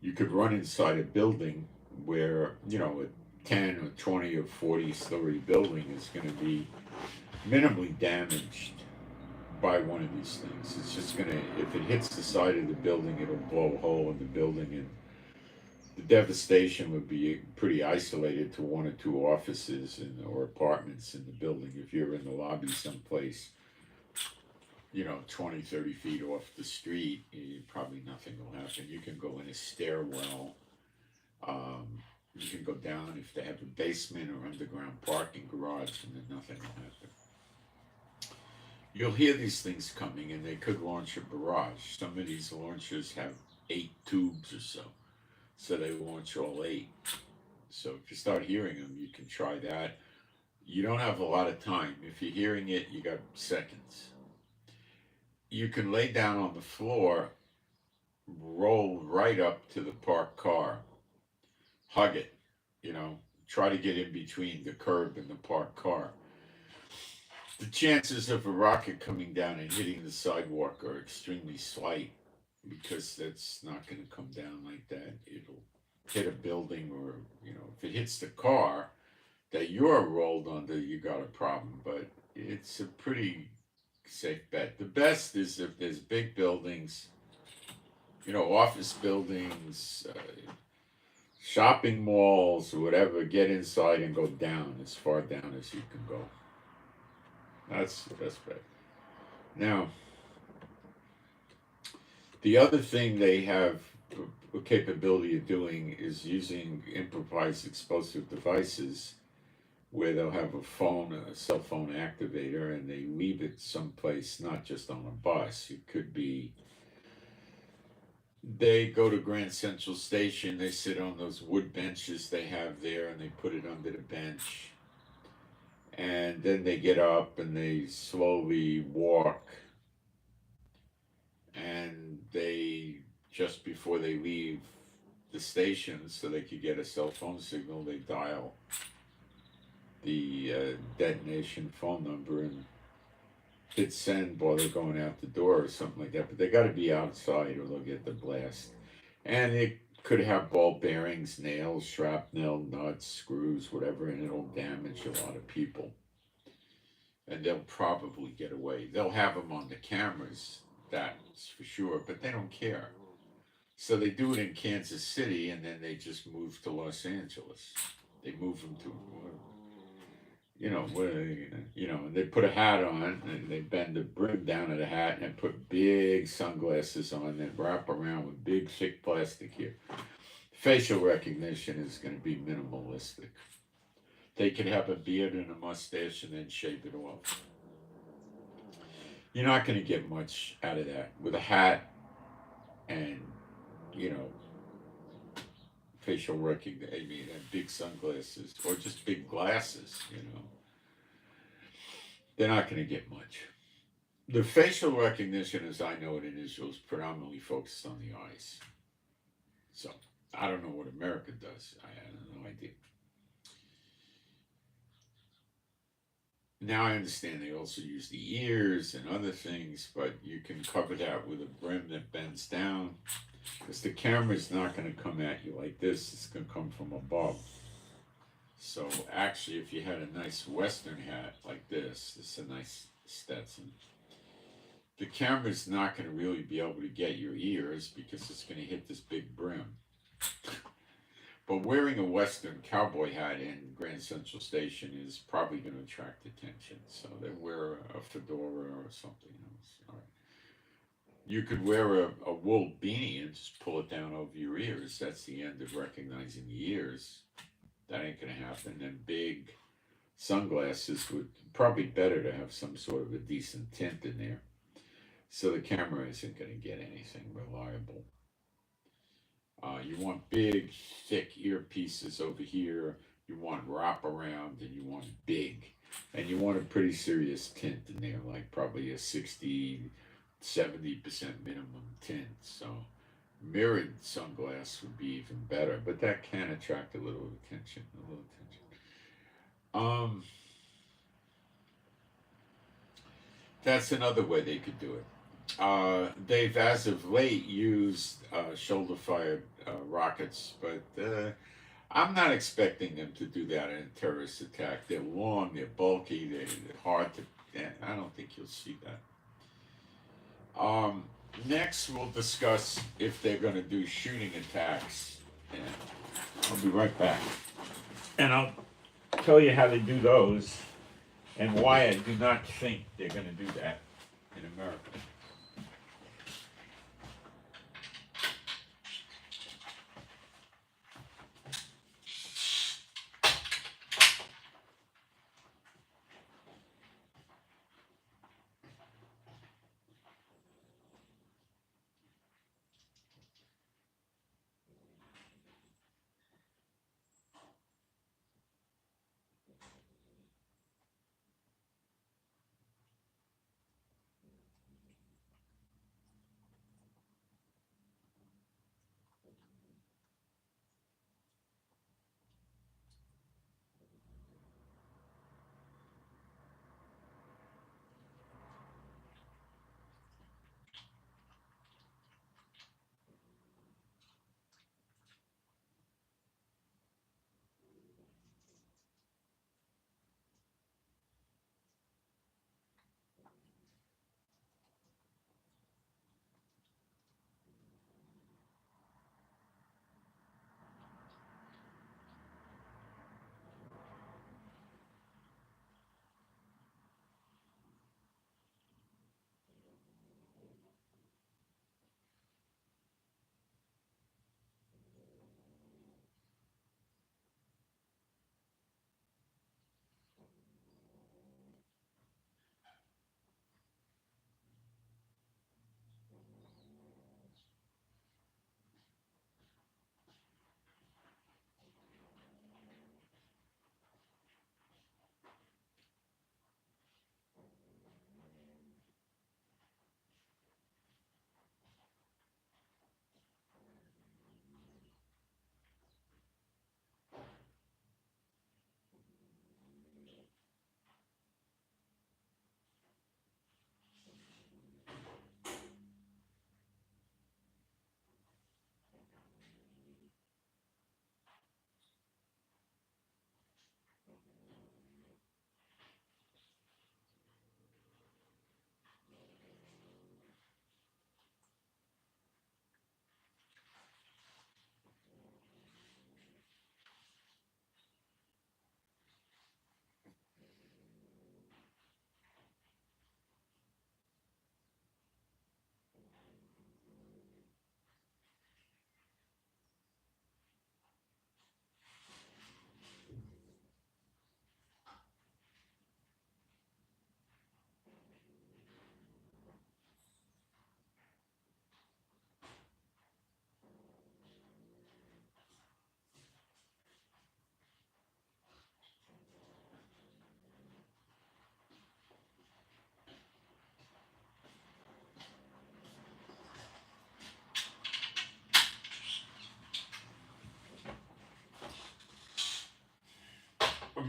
you could run inside a building where, you know, a 10 or 20 or 40-story building is going to be minimally damaged by one of these things. It's just going to, if it hits the side of the building, it'll blow a hole in the building, and the devastation would be pretty isolated to one or two offices or apartments in the building. If you're in the lobby someplace, you know, 20, 30 feet off the street, probably nothing will happen. You can go in a stairwell. You can go down if they have a basement or underground parking garage, and then nothing will happen. You'll hear these things coming, and they could launch a barrage. Some of these launchers have 8 tubes or so. So they launch all 8. So if you start hearing them, you can try that. You don't have a lot of time. If you're hearing it, you got seconds. You can lay down on the floor, roll right up to the parked car, hug it, you know, try to get in between the curb and the parked car. The chances of a rocket coming down and hitting the sidewalk are extremely slight, because that's not going to come down like that. It'll hit a building, or, you know, if it hits the car that you're rolled under, you got a problem. But it's a pretty safe bet. The best is if there's big buildings, you know, office buildings, shopping malls, or whatever, get inside and go down as far down as you can go. That's the best bet. Now, the other thing they have a capability of doing is using improvised explosive devices, where they'll have a cell phone activator, and they leave it someplace, not just on a bus. It could be they go to Grand Central Station, they sit on those wood benches they have there, and they put it under the bench. And then they get up and they slowly walk, and they, just before they leave the station so they could get a cell phone signal, they dial the detonation phone number and hit send while they're going out the door or something like that. But they got to be outside or they'll get the blast. And it could have ball bearings, nails, shrapnel, nuts, screws, whatever, and it'll damage a lot of people. And they'll probably get away. They'll have them on the cameras, that's for sure, but they don't care. So they do it in Kansas City, and then they just move to Los Angeles. They move them to, you know, and they put a hat on, and they bend the brim down of the hat, and they put big sunglasses on, and wrap around with big thick plastic here. Facial recognition is going to be minimalistic. They could have a beard and a mustache and then shave it off. You're not going to get much out of that with a hat and, you know, facial recognition, I mean, and big sunglasses or just big glasses, you know. They're not going to get much. The facial recognition, as I know it in Israel, is predominantly focused on the eyes. So I don't know what America does. I have no idea. Now I understand they also use the ears and other things, but you can cover that with a brim that bends down. Because the camera's not going to come at you like this, it's going to come from above. So actually, if you had a nice Western hat like this is a nice Stetson, the camera's not going to really be able to get your ears because it's going to hit this big brim. But wearing a Western cowboy hat in Grand Central Station is probably going to attract attention. So they wear a fedora or something else. All right. You could wear a wool beanie and just pull it down over your ears. That's the end of recognizing the ears. That ain't going to happen. And big sunglasses would probably better to have some sort of a decent tint in there. So the camera isn't going to get anything reliable. You want big, thick earpieces over here. You want wraparound, and you want big. And you want a pretty serious tint in there, like probably a 60, 70% minimum tint. So mirrored sunglass would be even better, but that can attract a little attention. That's another way they could do it. They've, as of late, used shoulder-fired rockets, but I'm not expecting them to do that in a terrorist attack. They're long, they're bulky, they're hard to. I don't think you'll see that. Next, we'll discuss if they're going to do shooting attacks. And I'll be right back. And I'll tell you how they do those and why I do not think they're going to do that in America.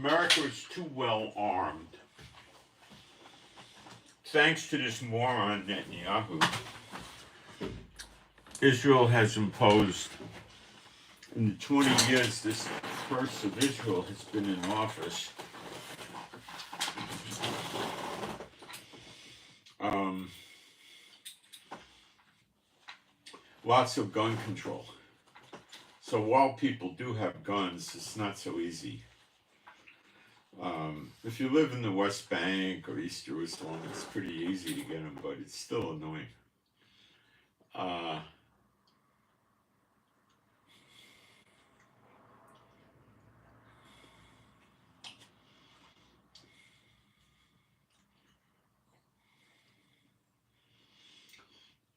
America is too well armed. Thanks to this moron Netanyahu, Israel has imposed, in the 20 years this curse of Israel has been in office, lots of gun control. So while people do have guns, it's not so easy. If you live in the West Bank or East Jerusalem, it's pretty easy to get them, but it's still annoying.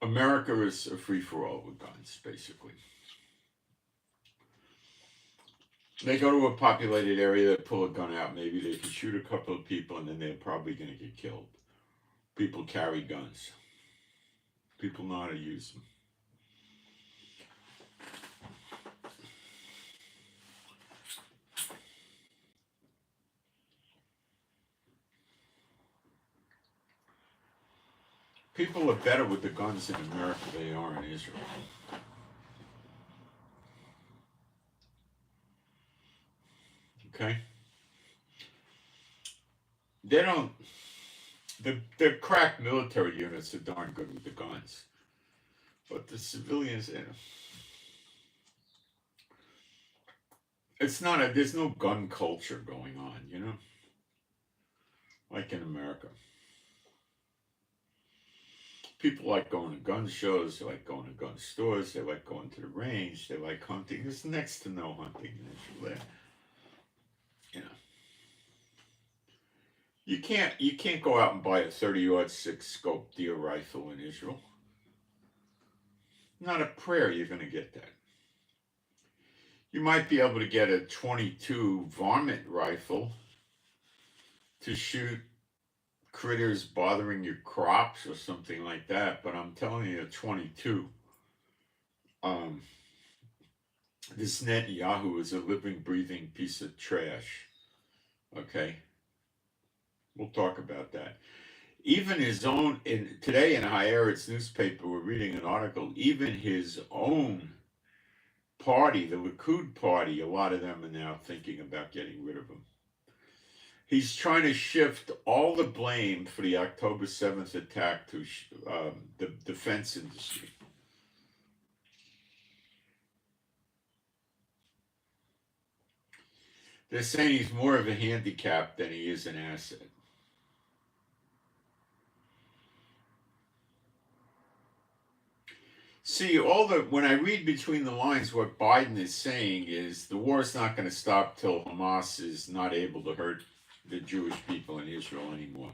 America is a free-for-all with guns, basically. They go to a populated area, they pull a gun out, maybe they can shoot a couple of people, and then they're probably going to get killed. People carry guns. People know how to use them. People are better with the guns in America than they are in Israel. Okay? They don't... The crack military units are darn good with the guns. But the civilians, it's not there's no gun culture going on, you know? Like in America. People like going to gun shows, they like going to gun stores, they like going to the range, they like hunting. There's next to no hunting in Israel. You know. You can't go out and buy a 30-06 scope deer rifle in Israel. Not a prayer you're going to get that. You might be able to get a 22 varmint rifle to shoot critters bothering your crops or something like that, but I'm telling you, a 22. This Netanyahu is a living, breathing piece of trash. Okay? We'll talk about that. Even his own, today in Haaretz newspaper, we're reading an article, even his own party, the Likud party, a lot of them are now thinking about getting rid of him. He's trying to shift all the blame for the October 7th attack to the defense industry. They're saying he's more of a handicap than he is an asset. See, when I read between the lines, what Biden is saying is the war is not going to stop till Hamas is not able to hurt the Jewish people in Israel anymore.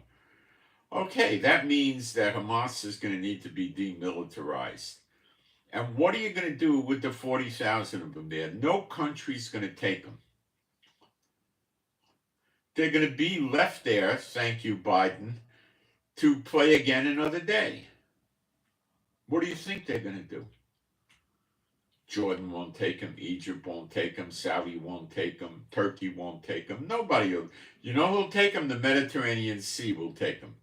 Okay, that means that Hamas is going to need to be demilitarized. And what are you going to do with the 40,000 of them there? No country's going to take them. They're going to be left there, thank you, Biden, to play again another day. What do you think they're going to do? Jordan won't take them. Egypt won't take them. Saudi won't take them. Turkey won't take them. Nobody will. You know who'll take them? The Mediterranean Sea will take them.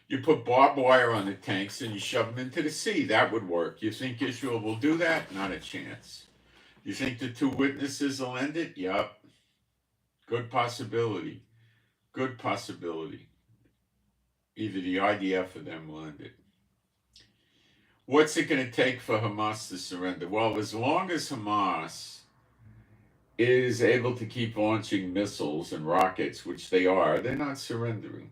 You put barbed wire on the tanks and you shove them into the sea. That would work. You think Israel will do that? Not a chance. You think the two witnesses will end it? Yup. Good possibility. Good possibility. Either the IDF or them will end it. What's it going to take for Hamas to surrender? Well, as long as Hamas is able to keep launching missiles and rockets, which they are, they're not surrendering.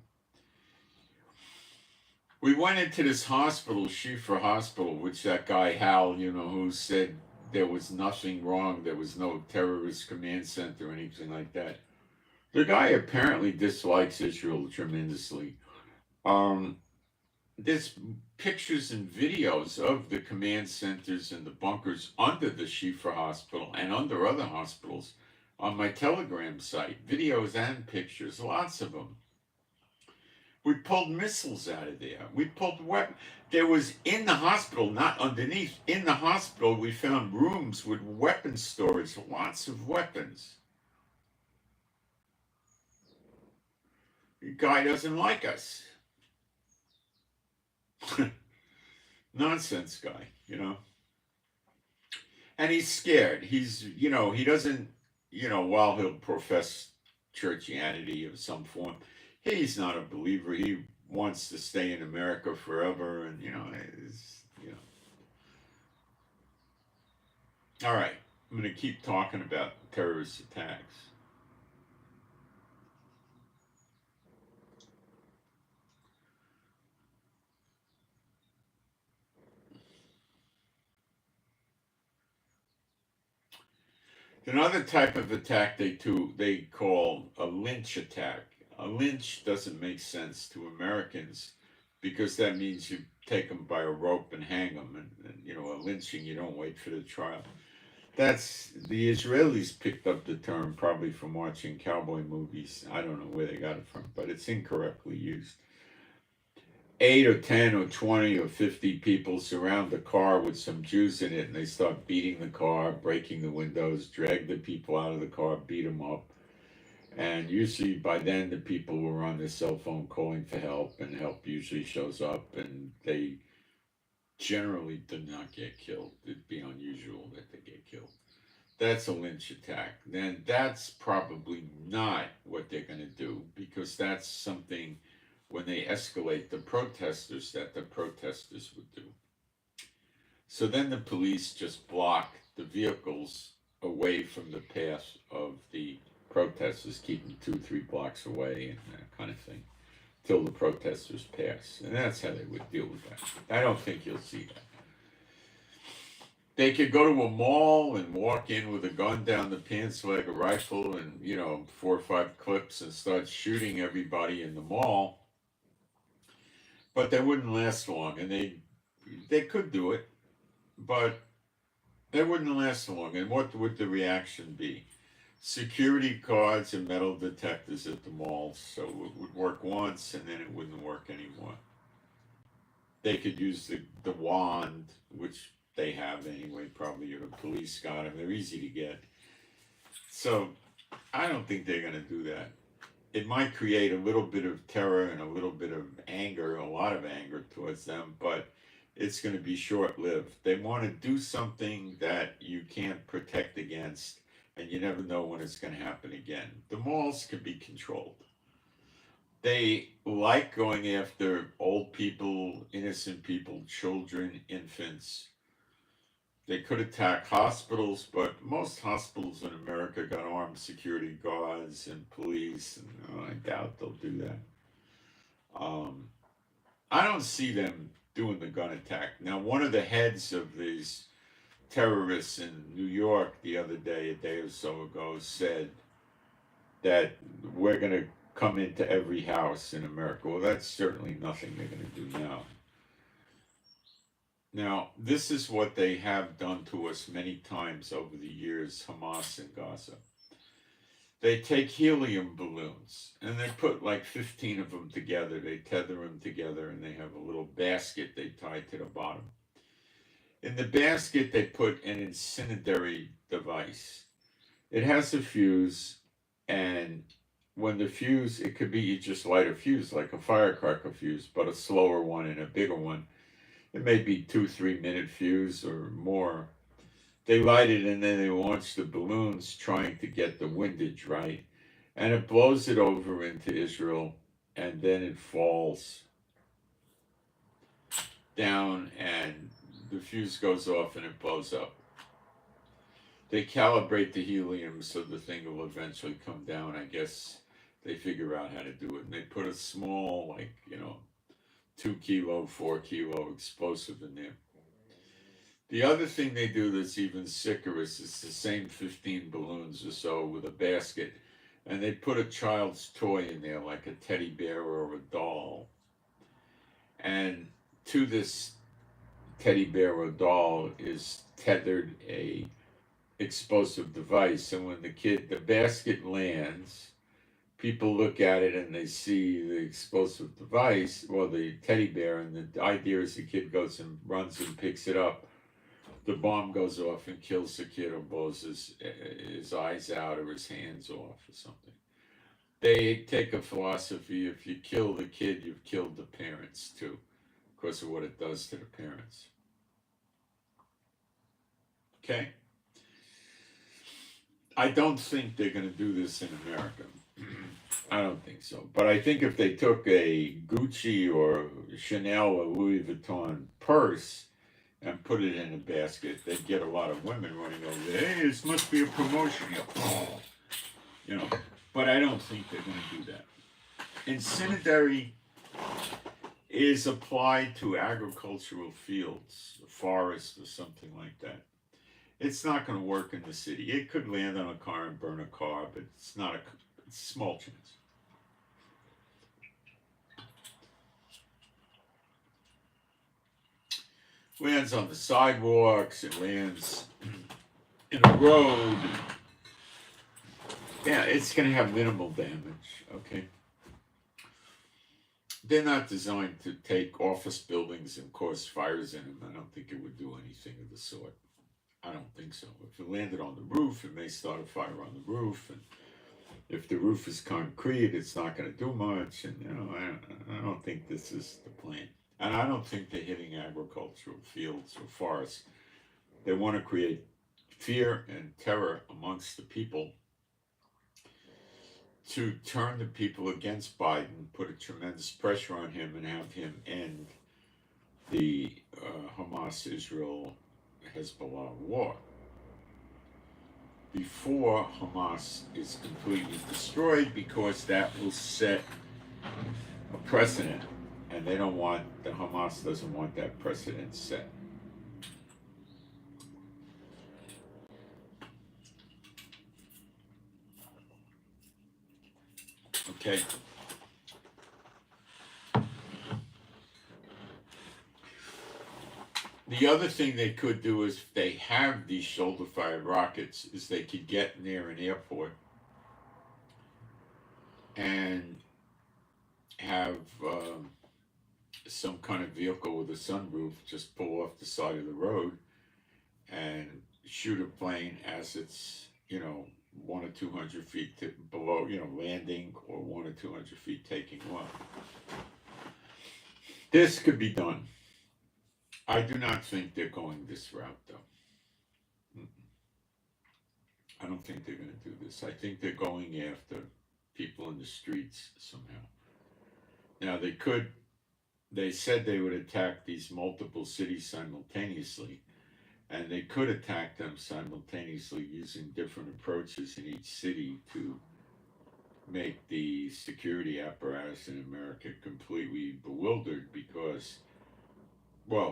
We went into this hospital, Shifa Hospital, which that guy Hal, who said there was nothing wrong, there was no terrorist command center or anything like that. The guy apparently dislikes Israel tremendously. There's pictures and videos of the command centers and the bunkers under the Shifa Hospital and under other hospitals on my Telegram site. Videos and pictures, lots of them. We pulled missiles out of there. We pulled weapons. There was in the hospital, not underneath. In the hospital, we found rooms with weapons storage, lots of weapons. The guy doesn't like us. Nonsense guy, you know. And he's scared. He's, he doesn't, while he'll profess churchianity of some form, he's not a believer. He wants to stay in America forever, and All right, I'm going to keep talking about terrorist attacks. Another type of attack they call a lynch attack. A lynch doesn't make sense to Americans because that means you take them by a rope and hang them, and a lynching, you don't wait for the trial. That's the Israelis picked up the term probably from watching cowboy movies. I don't know where they got it from, but it's incorrectly used. 8 or 10 or 20 or 50 people surround the car with some Jews in it, and they start beating the car, breaking the windows, drag the people out of the car, beat them up. And usually by then the people were on their cell phone calling for help, and help usually shows up, and they generally do not get killed. It'd be unusual that they get killed. That's a lynch attack. Then that's probably not what they're going to do, because that's something when they escalate the protesters that the protesters would do. So then the police just block the vehicles away from the path of the protesters, keep them 2-3 blocks away and that kind of thing, till the protesters pass. And that's how they would deal with that. I don't think you'll see that. They could go to a mall and walk in with a gun down the pants leg, a rifle, and 4 or 5 clips, and start shooting everybody in the mall. But they wouldn't last long, and they could do it, but they wouldn't last long. And what would the reaction be? Security guards and metal detectors at the malls, so it would work once, and then it wouldn't work anymore. They could use the wand, which they have anyway, probably, or the police got them. They're easy to get. So I don't think they're going to do that. It might create a little bit of terror and a little bit of anger, a lot of anger towards them, but it's going to be short-lived. They want to do something that you can't protect against, and you never know when it's going to happen again. The malls can be controlled. They like going after old people, innocent people, children, infants. They could attack hospitals, but most hospitals in America got armed security guards and police, and I doubt they'll do that. I don't see them doing the gun attack. Now, one of the heads of these terrorists in New York the other day, a day or so ago, said that we're going to come into every house in America. Well, that's certainly nothing they're going to do now. Now, this is what they have done to us many times over the years, Hamas and Gaza. They take helium balloons, and they put like 15 of them together. They tether them together, and they have a little basket they tie to the bottom. In the basket, they put an incendiary device. It has a fuse, and when the fuse, it could be you just light a fuse, like a firecracker fuse, but a slower one and a bigger one. It may be 2-3 minute fuse or more. They light it, and then they launch the balloons trying to get the windage right. And it blows it over into Israel, and then it falls down, and the fuse goes off and it blows up. They calibrate the helium so the thing will eventually come down. I guess they figure out how to do it. And they put a small, 2 kilo, 4 kilo explosive in there. The other thing they do that's even sicker is it's the same 15 balloons or so with a basket, and they put a child's toy in there, like a teddy bear or a doll. And to this teddy bear or doll is tethered a explosive device, and when the basket lands, people look at it and they see the explosive device, or the teddy bear, and the idea is the kid goes and runs and picks it up. The bomb goes off and kills the kid, or blows his eyes out or his hands off or something. They take a philosophy: if you kill the kid, you've killed the parents too, because of what it does to the parents. Okay? I don't think they're going to do this in America. I don't think so. But I think if they took a Gucci or Chanel or Louis Vuitton purse and put it in a basket, they'd get a lot of women running over there. Hey, this must be a promotion. You know, but I don't think they're going to do that. Incendiary is applied to agricultural fields, a forest or something like that. It's not going to work in the city. It could land on a car and burn a car, but it's not it's a small chance. Lands on the sidewalks, it lands in a road. Yeah, it's going to have minimal damage, okay? They're not designed to take office buildings and cause fires in them. I don't think it would do anything of the sort. I don't think so. If it landed on the roof, it may start a fire on the roof. And if the roof is concrete, it's not going to do much. And, you know, I don't think this is the plan. And I don't think they're hitting agricultural fields or forests. They want to create fear and terror amongst the people to turn the people against Biden, put a tremendous pressure on him, and have him end the Hamas-Israel-Hezbollah war before Hamas is completely destroyed, because that will set a precedent, and the Hamas doesn't want that precedent set. Okay. The other thing they could do is, if they have these shoulder-fired rockets, is they could get near an airport and have some kind of vehicle with a sunroof just pull off the side of the road and shoot a plane as it's, 1 or 200 feet below, landing, or 1 or 200 feet taking off. This could be done. I do not think they're going this route, though. I don't think they're going to do this. I think they're going after people in the streets somehow. Now, they said they would attack these multiple cities simultaneously, and they could attack them simultaneously using different approaches in each city to make the security apparatus in America completely bewildered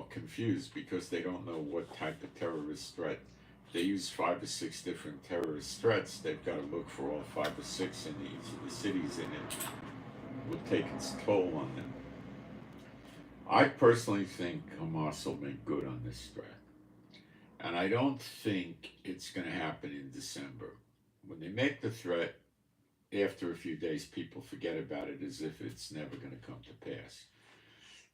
confused, because they don't know what type of terrorist threat. They use 5 or 6 different terrorist threats. They've got to look for all 5 or 6 in each of the cities, and it will take its toll on them. I personally think Hamas will make good on this threat. And I don't think it's going to happen in December. When they make the threat, after a few days, people forget about it as if it's never going to come to pass.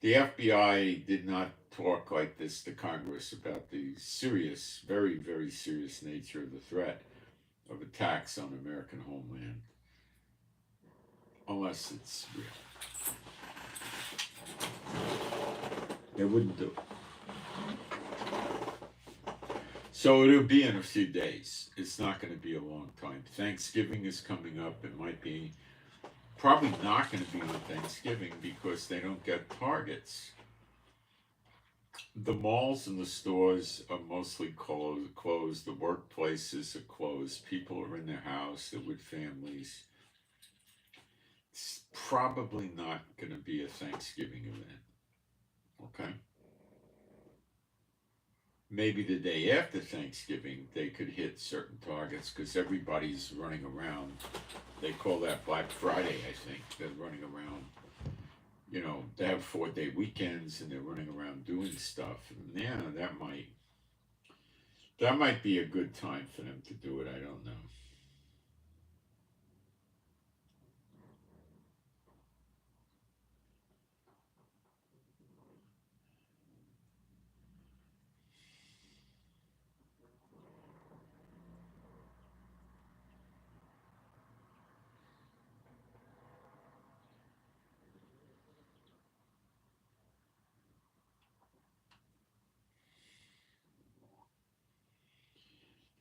The FBI did not talk like this to Congress about the serious, very, very serious nature of the threat of attacks on American homeland, unless it's real. They wouldn't do it. So it'll be in a few days. It's not going to be a long time. Thanksgiving is coming up. It might be probably not going to be on Thanksgiving because they don't get targets. The malls and the stores are mostly closed. The workplaces are closed. People are in their house. They're with families. It's probably not going to be a Thanksgiving event. Okay? Maybe the day after Thanksgiving, they could hit certain targets because everybody's running around. They call that Black Friday, I think. They're running around. They have 4-day weekends and they're running around doing stuff. And yeah, that might be a good time for them to do it. I don't know.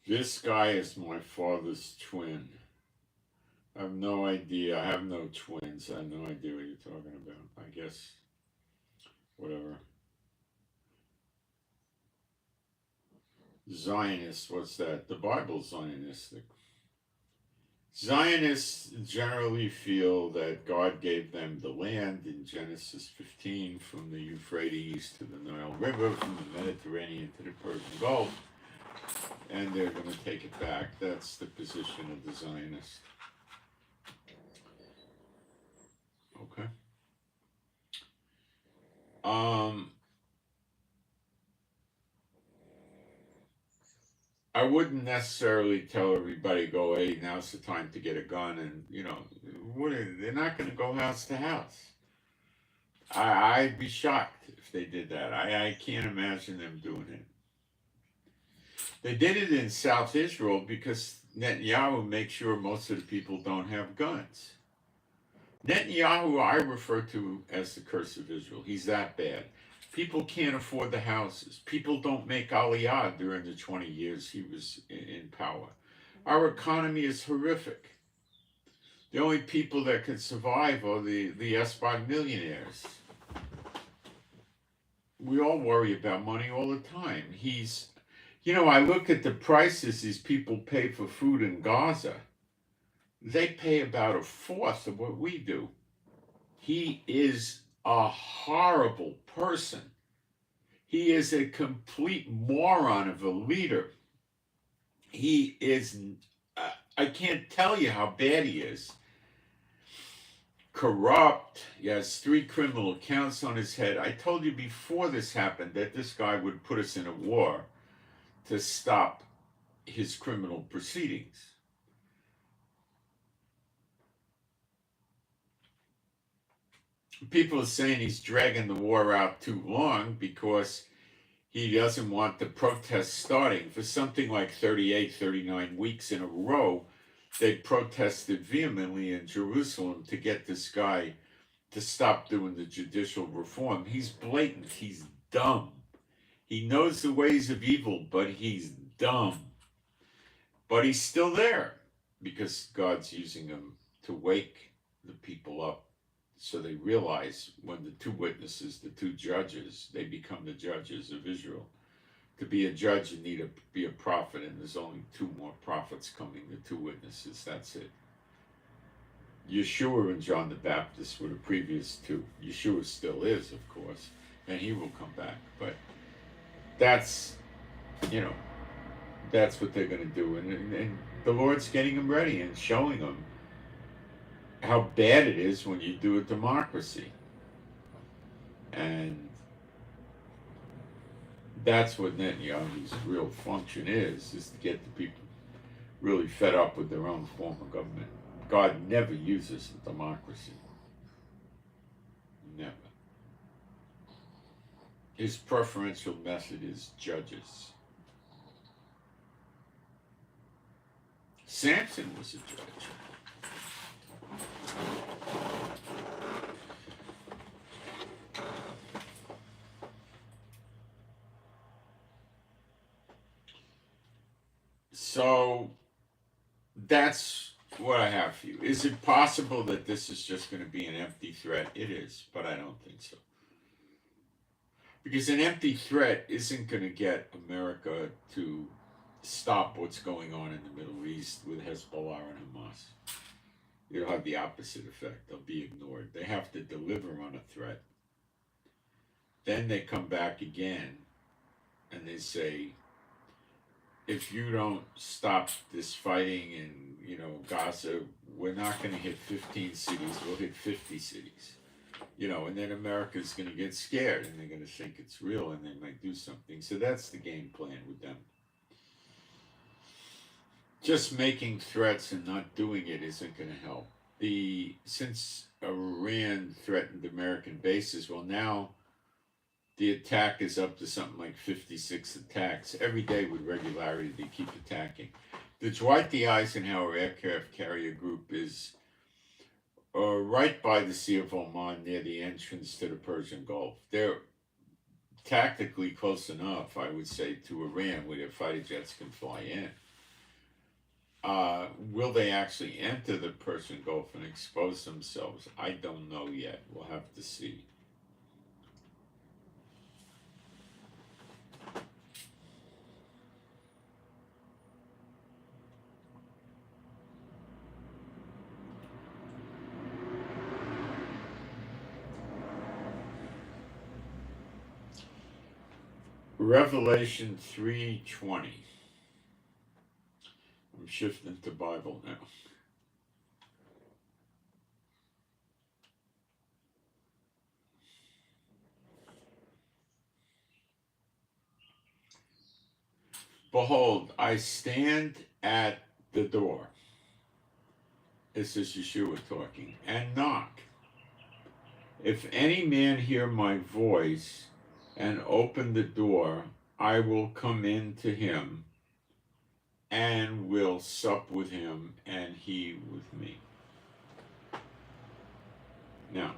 This guy is my father's twin. I have no idea. I have no twins. I have no idea what you're talking about. I guess, whatever. Zionist, what's that? The Bible's Zionistic. Zionists generally feel that God gave them the land in Genesis 15 from the Euphrates to the Nile River, from the Mediterranean to the Persian Gulf, and they're going to take it back. That's the position of the Zionist. Okay. I wouldn't necessarily tell everybody, go, hey, now's the time to get a gun, and they're not going to go house to house. I'd be shocked if they did that. I can't imagine them doing it. They did it in South Israel because Netanyahu makes sure most of the people don't have guns. Netanyahu, I refer to as the curse of Israel. He's that bad. People can't afford the houses. People don't make aliyah during the 20 years he was in power. Our economy is horrific. The only people that can survive are the expire millionaires. We all worry about money all the time. I look at the prices these people pay for food in Gaza. They pay about a fourth of what we do. He is a horrible person. He is a complete moron of a leader. He is, I can't tell you how bad he is. Corrupt. He has 3 criminal accounts on his head. I told you before this happened that this guy would put us in a war to stop his criminal proceedings. People are saying he's dragging the war out too long because he doesn't want the protests starting. For something like 38, 39 weeks in a row, they protested vehemently in Jerusalem to get this guy to stop doing the judicial reform. He's blatant. He's dumb. He knows the ways of evil, but he's dumb. But he's still there because God's using him to wake the people up so they realize when the 2 witnesses, the 2 judges, they become the judges of Israel. To be a judge, you need to be a prophet, and there's only 2 more prophets coming, the 2 witnesses. That's it. Yeshua and John the Baptist were the previous 2. Yeshua still is, of course, and he will come back. But that's what they're going to do. And the Lord's getting them ready and showing them how bad it is when you do a democracy. And that's what Netanyahu's real function is to get the people really fed up with their own form of government. God never uses a democracy. Never. His preferential method is judges. Samson was a judge. So that's what I have for you. Is it possible that this is just going to be an empty threat? It is, but I don't think so. Because an empty threat isn't going to get America to stop what's going on in the Middle East with Hezbollah and Hamas. It'll have the opposite effect. They'll be ignored. They have to deliver on a threat. Then they come back again and they say, if you don't stop this fighting in, Gaza, we're not going to hit 15 cities, we'll hit 50 cities. And then America's going to get scared and they're going to think it's real and they might do something. So that's the game plan with them. Just making threats and not doing it isn't going to help. Since Iran threatened American bases, well, now the attack is up to something like 56 attacks every day with regularity. They keep attacking. The Dwight D. Eisenhower Aircraft Carrier Group is right by the Sea of Oman near the entrance to the Persian Gulf. They're tactically close enough, I would say, to Iran where their fighter jets can fly in. Will they actually enter the Persian Gulf and expose themselves? I don't know yet. We'll have to see. Revelation 3:20. I'm shifting to Bible now. Behold, I stand at the door. This is Yeshua talking, and knock. If any man hear my voice and open the door, I will come in to him and will sup with him and he with me. Now,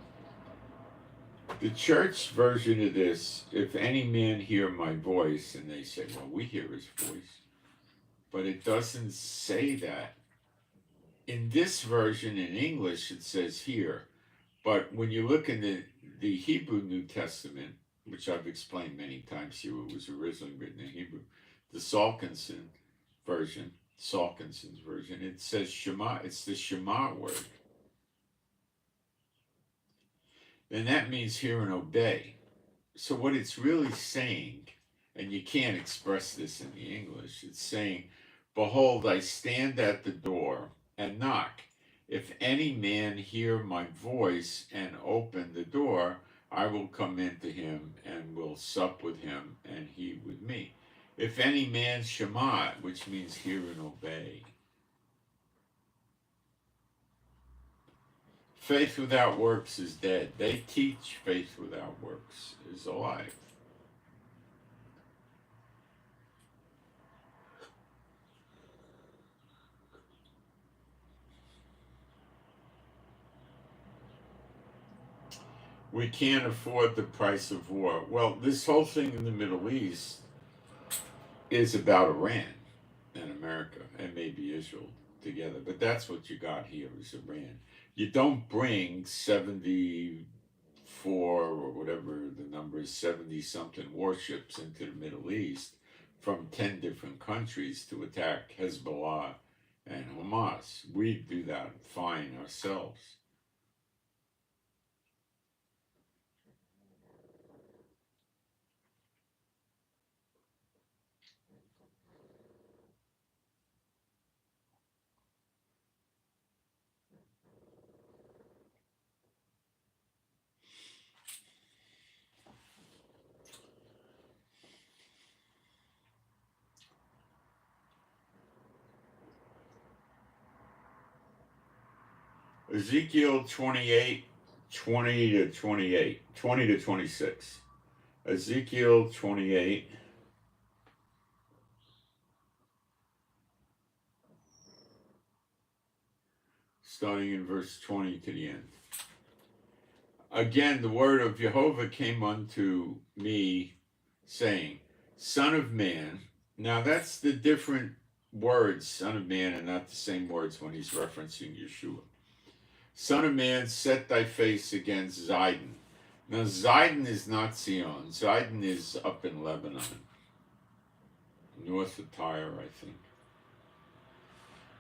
the church version of this, if any man hear my voice, and they say, well, we hear his voice, but it doesn't say that. In this version in English, it says here, but when you look in the Hebrew New Testament, which I've explained many times here, it was originally written in Hebrew, the Salkinson's version, it says Shema, it's the Shema word. And that means hear and obey. So what it's really saying, and you can't express this in the English, it's saying, behold, I stand at the door and knock. If any man hear my voice and open the door, I will come into him and will sup with him and he with me. If any man shema, which means hear and obey. Faith without works is dead. They teach faith without works is alive. We can't afford the price of war. Well, this whole thing in the Middle East is about Iran and America and maybe Israel together. But that's what you got here is Iran. You don't bring 74 or whatever the number is, 70-something warships into the Middle East from 10 different countries to attack Hezbollah and Hamas. We do that fine ourselves. Ezekiel 28, 20 to 28, 20 to 26. Ezekiel 28, starting in verse 20 to the end. Again, the word of Jehovah came unto me, saying, Son of man. Now that's the different words, son of man, and not the same words when he's referencing Yeshua. Son of man, set thy face against Zidon. Now Zidon is not Zion. Zidon is up in Lebanon, north of Tyre, I think.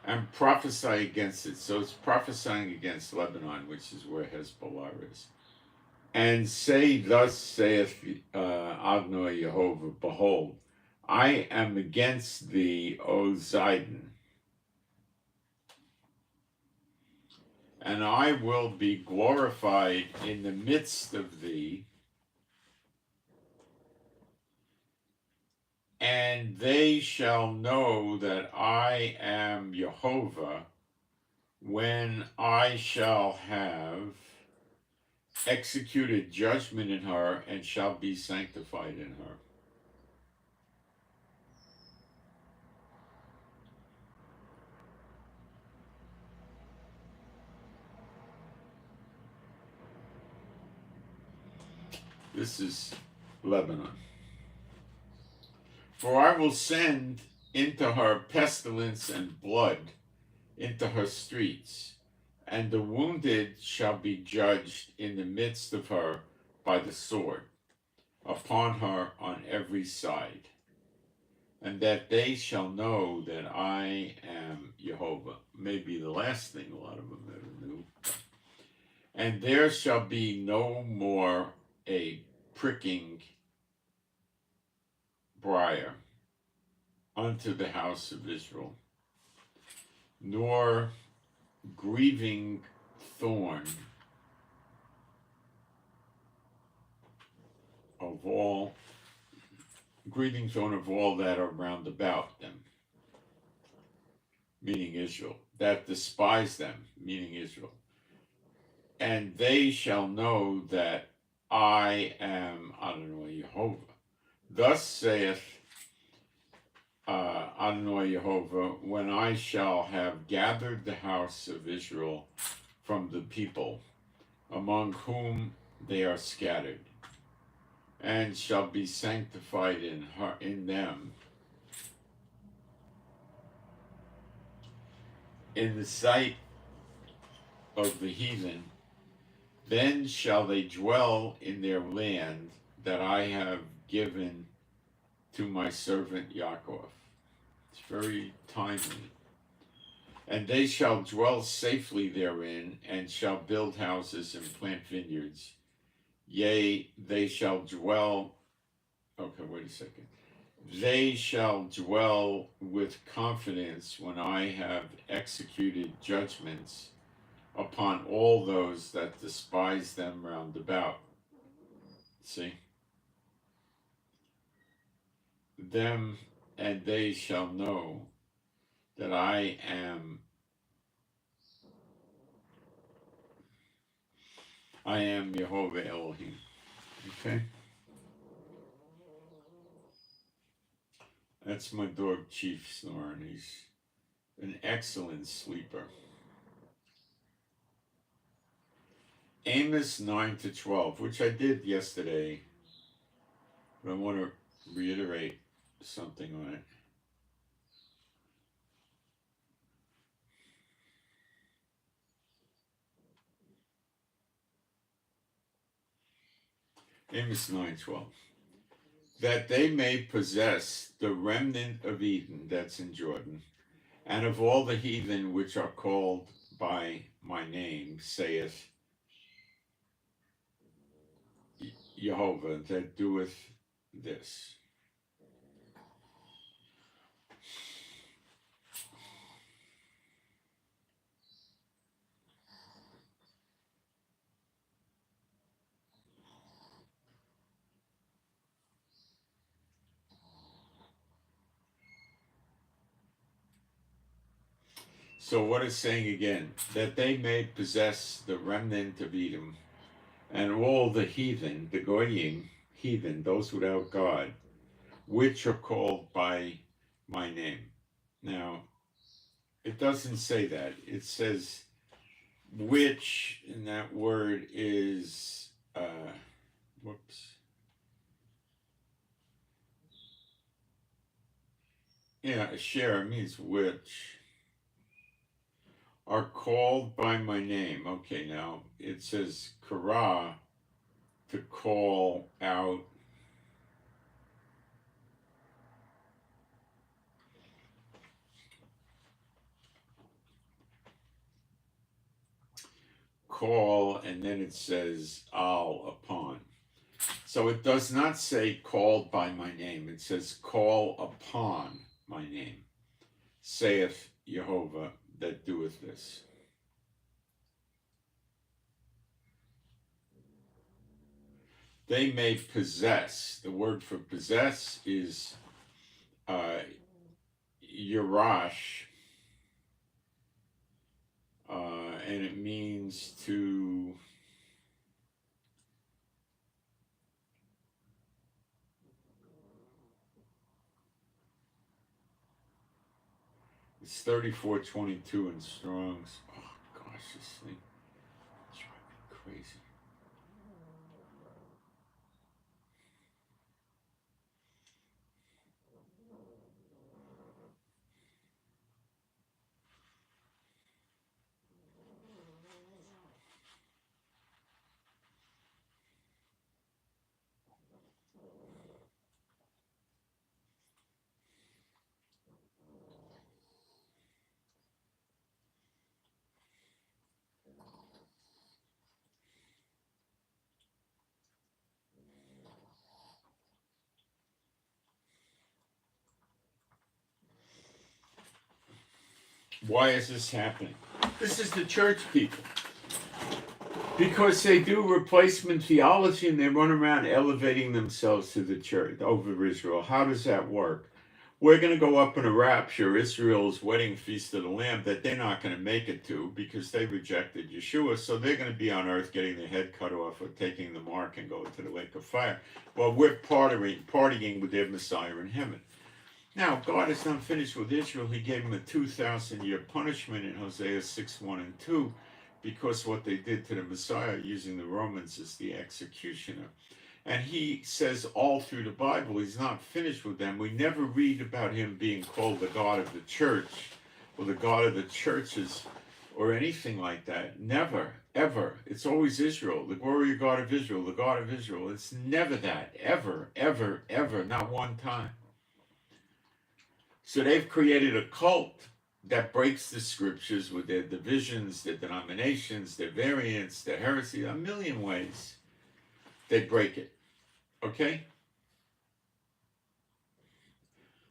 And prophesy against it. So it's prophesying against Lebanon, which is where Hezbollah is. And say, thus saith Adonai Jehovah, behold, I am against thee, O Zidon, and I will be glorified in the midst of thee, and they shall know that I am Jehovah when I shall have executed judgment in her and shall be sanctified in her. This is Lebanon. For I will send into her pestilence and blood into her streets, and the wounded shall be judged in the midst of her by the sword, upon her on every side, and that they shall know that I am Jehovah. Maybe the last thing a lot of them ever knew. And there shall be no more a pricking briar unto the house of Israel, nor grieving thorn of all that are round about them, meaning Israel, that despise them, meaning Israel. And they shall know that I am Adonai Jehovah. Thus saith Adonai Jehovah, when I shall have gathered the house of Israel from the people among whom they are scattered, and shall be sanctified in them, in the sight of the heathen, then shall they dwell in their land that I have given to my servant Yaakov. It's very timely. And they shall dwell safely therein, and shall build houses and plant vineyards. Yea, they shall dwell. Okay, wait a second. They shall dwell with confidence when I have executed judgments upon all those that despise them round about. See? Them, and they shall know that I am Jehovah Elohim. Okay? That's my dog Chief snoring. He's an excellent sleeper. Amos 9 to 12, which I did yesterday, but I want to reiterate something on it. Amos 9:12. That they may possess the remnant of Eden that's in Jordan, and of all the heathen which are called by my name, saith Jehovah, that doeth this. So what is saying again? That they may possess the remnant of Edom, and all the heathen, the goyim, heathen, those without God, which are called by my name. Now, it doesn't say that. It says which, and that word is, asher means which, are called by my name. Okay, now it says kara, to call out. Call, and then it says al, upon. So it does not say called by my name. It says call upon my name, saith Jehovah, that doeth this. They may possess. The word for possess is yerash, and it means to it's 34:22 in Strong's. Oh gosh, this thing drives me crazy. Why is this happening? This is the church people. Because they do replacement theology and they run around elevating themselves to the church over Israel. How does that work? We're going to go up in a rapture, Israel's wedding feast of the Lamb, that they're not going to make it to because they rejected Yeshua. So they're going to be on earth getting their head cut off or taking the mark and going to the lake of fire. Well, we're partying with their Messiah in heaven. Now, God is not finished with Israel. He gave them a 2,000-year punishment in Hosea 6:1 and 2 because what they did to the Messiah using the Romans as the executioner. And he says all through the Bible, he's not finished with them. We never read about him being called the God of the church or the God of the churches or anything like that. Never, ever. It's always Israel, the glorious God of Israel, the God of Israel. It's never that, ever, ever, ever, not one time. So they've created a cult that breaks the scriptures with their divisions, their denominations, their variants, their heresy, a million ways they break it. Okay?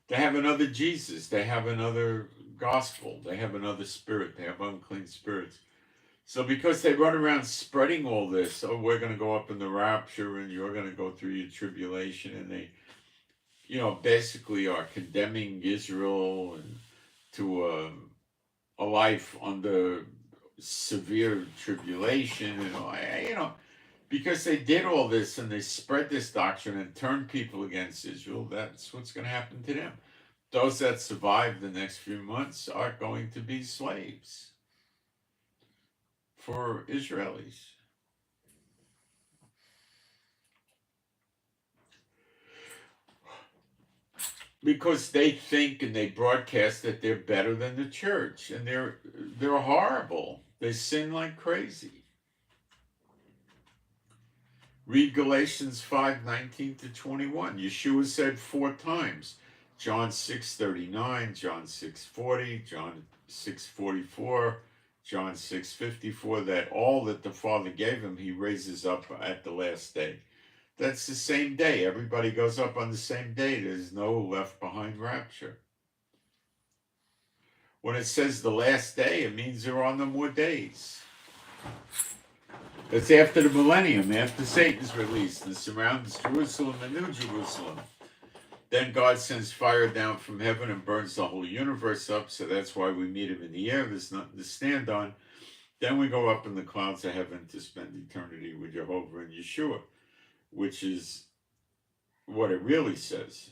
They have another Jesus. They have another gospel. They have another spirit. They have unclean spirits. So because they run around spreading all this, oh, we're going to go up in the rapture and you're going to go through your tribulation, and they, basically are condemning Israel and to a life under severe tribulation, because they did all this and they spread this doctrine and turned people against Israel. That's what's going to happen to them. Those that survive the next few months are going to be slaves for Israelis. Because they think and they broadcast that they're better than the church, and they're horrible. They sin like crazy. Read Galatians 5:19 to 21. Yeshua said 4 times. John 6:39, John 6:40, John 6:44, John 6:54, that all that the Father gave him, he raises up at the last day. That's the same day. Everybody goes up on the same day. There's no left behind rapture. When it says the last day, it means there are no more days. It's after the millennium, after Satan's released and surrounds Jerusalem and New Jerusalem. Then God sends fire down from heaven and burns the whole universe up. So that's why we meet him in the air. There's nothing to stand on. Then we go up in the clouds of heaven to spend eternity with Jehovah and Yeshua, which is what it really says.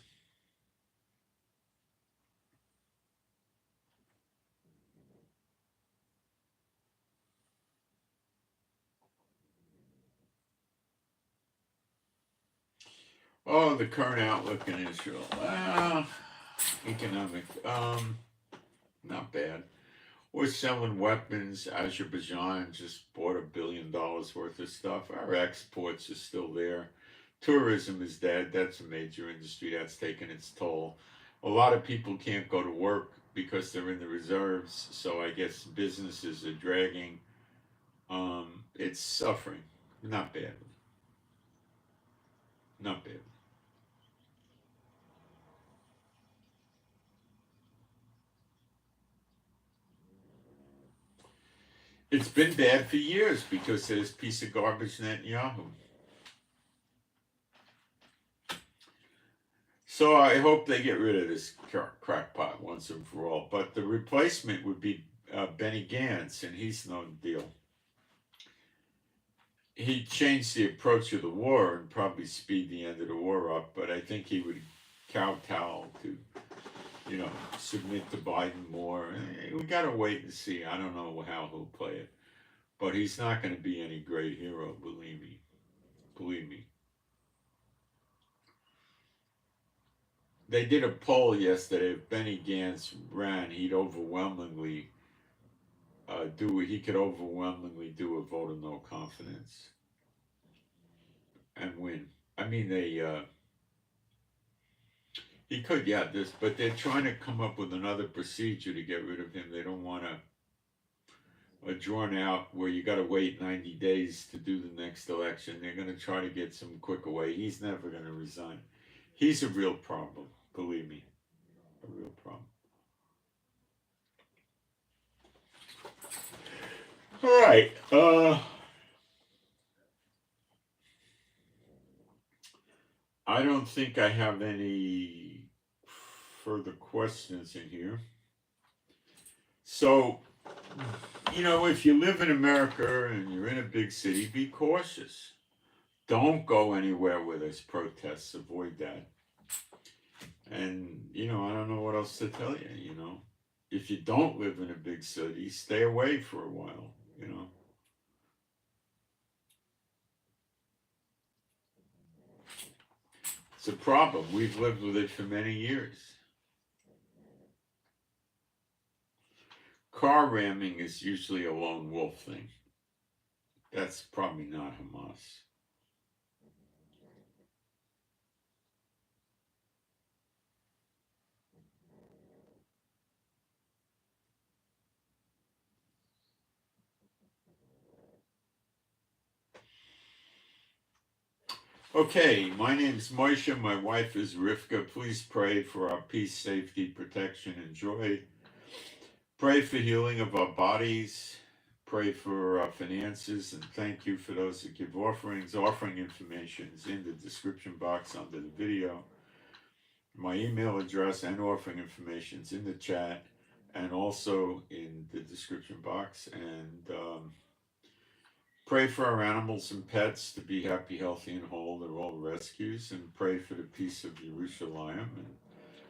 Oh, the current outlook in Israel. Economic. Not bad. We're selling weapons. Azerbaijan just bought $1 billion worth of stuff. Our exports are still there. Tourism is dead. That's a major industry that's taken its toll. A lot of people can't go to work because they're in the reserves. So I guess businesses are dragging. It's suffering. Not bad. Not bad. It's been bad for years because there's a piece of garbage Netanyahu. So I hope they get rid of this crackpot once and for all. But the replacement would be Benny Gantz, and he's no deal. He changed the approach of the war and probably speed the end of the war up, but I think he would kowtow to, submit to Biden more. We got to wait and see. I don't know how he'll play it, but he's not going to be any great hero, believe me. Believe me. They did a poll yesterday. If Benny Gantz ran, he could overwhelmingly do a vote of no confidence and win. I mean, he could, yeah, but they're trying to come up with another procedure to get rid of him. They don't want a drawn out where you got to wait 90 days to do the next election. They're going to try to get some quicker way. He's never going to resign. He's a real problem, believe me, a real problem. All right. I don't think I have any further questions in here. So, if you live in America and you're in a big city, be cautious. Don't go anywhere where there's protests. Avoid that. And, I don't know what else to tell you. If you don't live in a big city, stay away for a while. It's a problem. We've lived with it for many years. Car ramming is usually a lone wolf thing. That's probably not Hamas. Okay, my name's Moshe. My wife is Rivka. Please pray for our peace, safety, protection, and joy. Pray for healing of our bodies. Pray for our finances. And thank you for those that give offerings. Offering information is in the description box under the video. My email address and offering information is in the chat and also in the description box. And pray for our animals and pets to be happy, healthy, and whole. They're all rescues. And pray for the peace of Jerusalem. And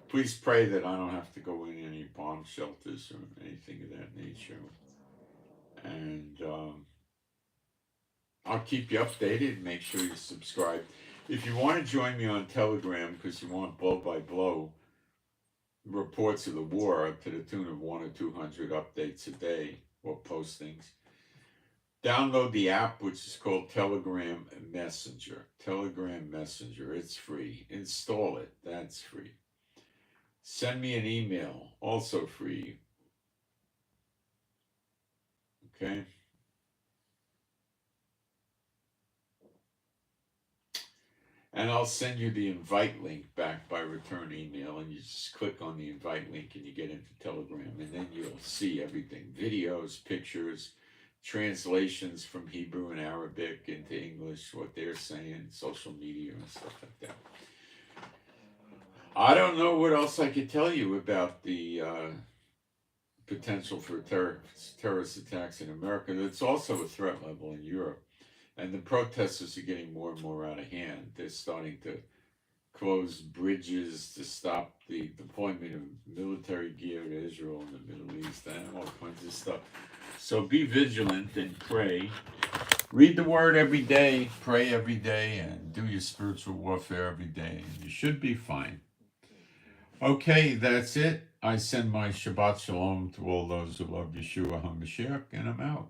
please pray that I don't have to go in any bomb shelters or anything of that nature. And I'll keep you updated. Make sure you subscribe. If you want to join me on Telegram because you want blow-by-blow reports of the war to the tune of 100 or 200 updates a day or postings, download the app, which is called Telegram Messenger. Telegram Messenger. It's free. Install it. That's free. Send me an email. Also free. Okay? And I'll send you the invite link back by return email, and you just click on the invite link and you get into Telegram, and then you'll see everything. Videos, pictures, translations from Hebrew and Arabic into English, what they're saying, social media and stuff like that. I don't know what else I could tell you about the potential for terrorist attacks in America. It's also a threat level in Europe. And the protesters are getting more and more out of hand. They're starting to close bridges to stop the deployment of military gear to Israel and the Middle East and all kinds of stuff. So be vigilant and pray. Read the word every day, pray every day, and do your spiritual warfare every day. And you should be fine. Okay, that's it. I send my Shabbat Shalom to all those who love Yeshua HaMashiach, and I'm out.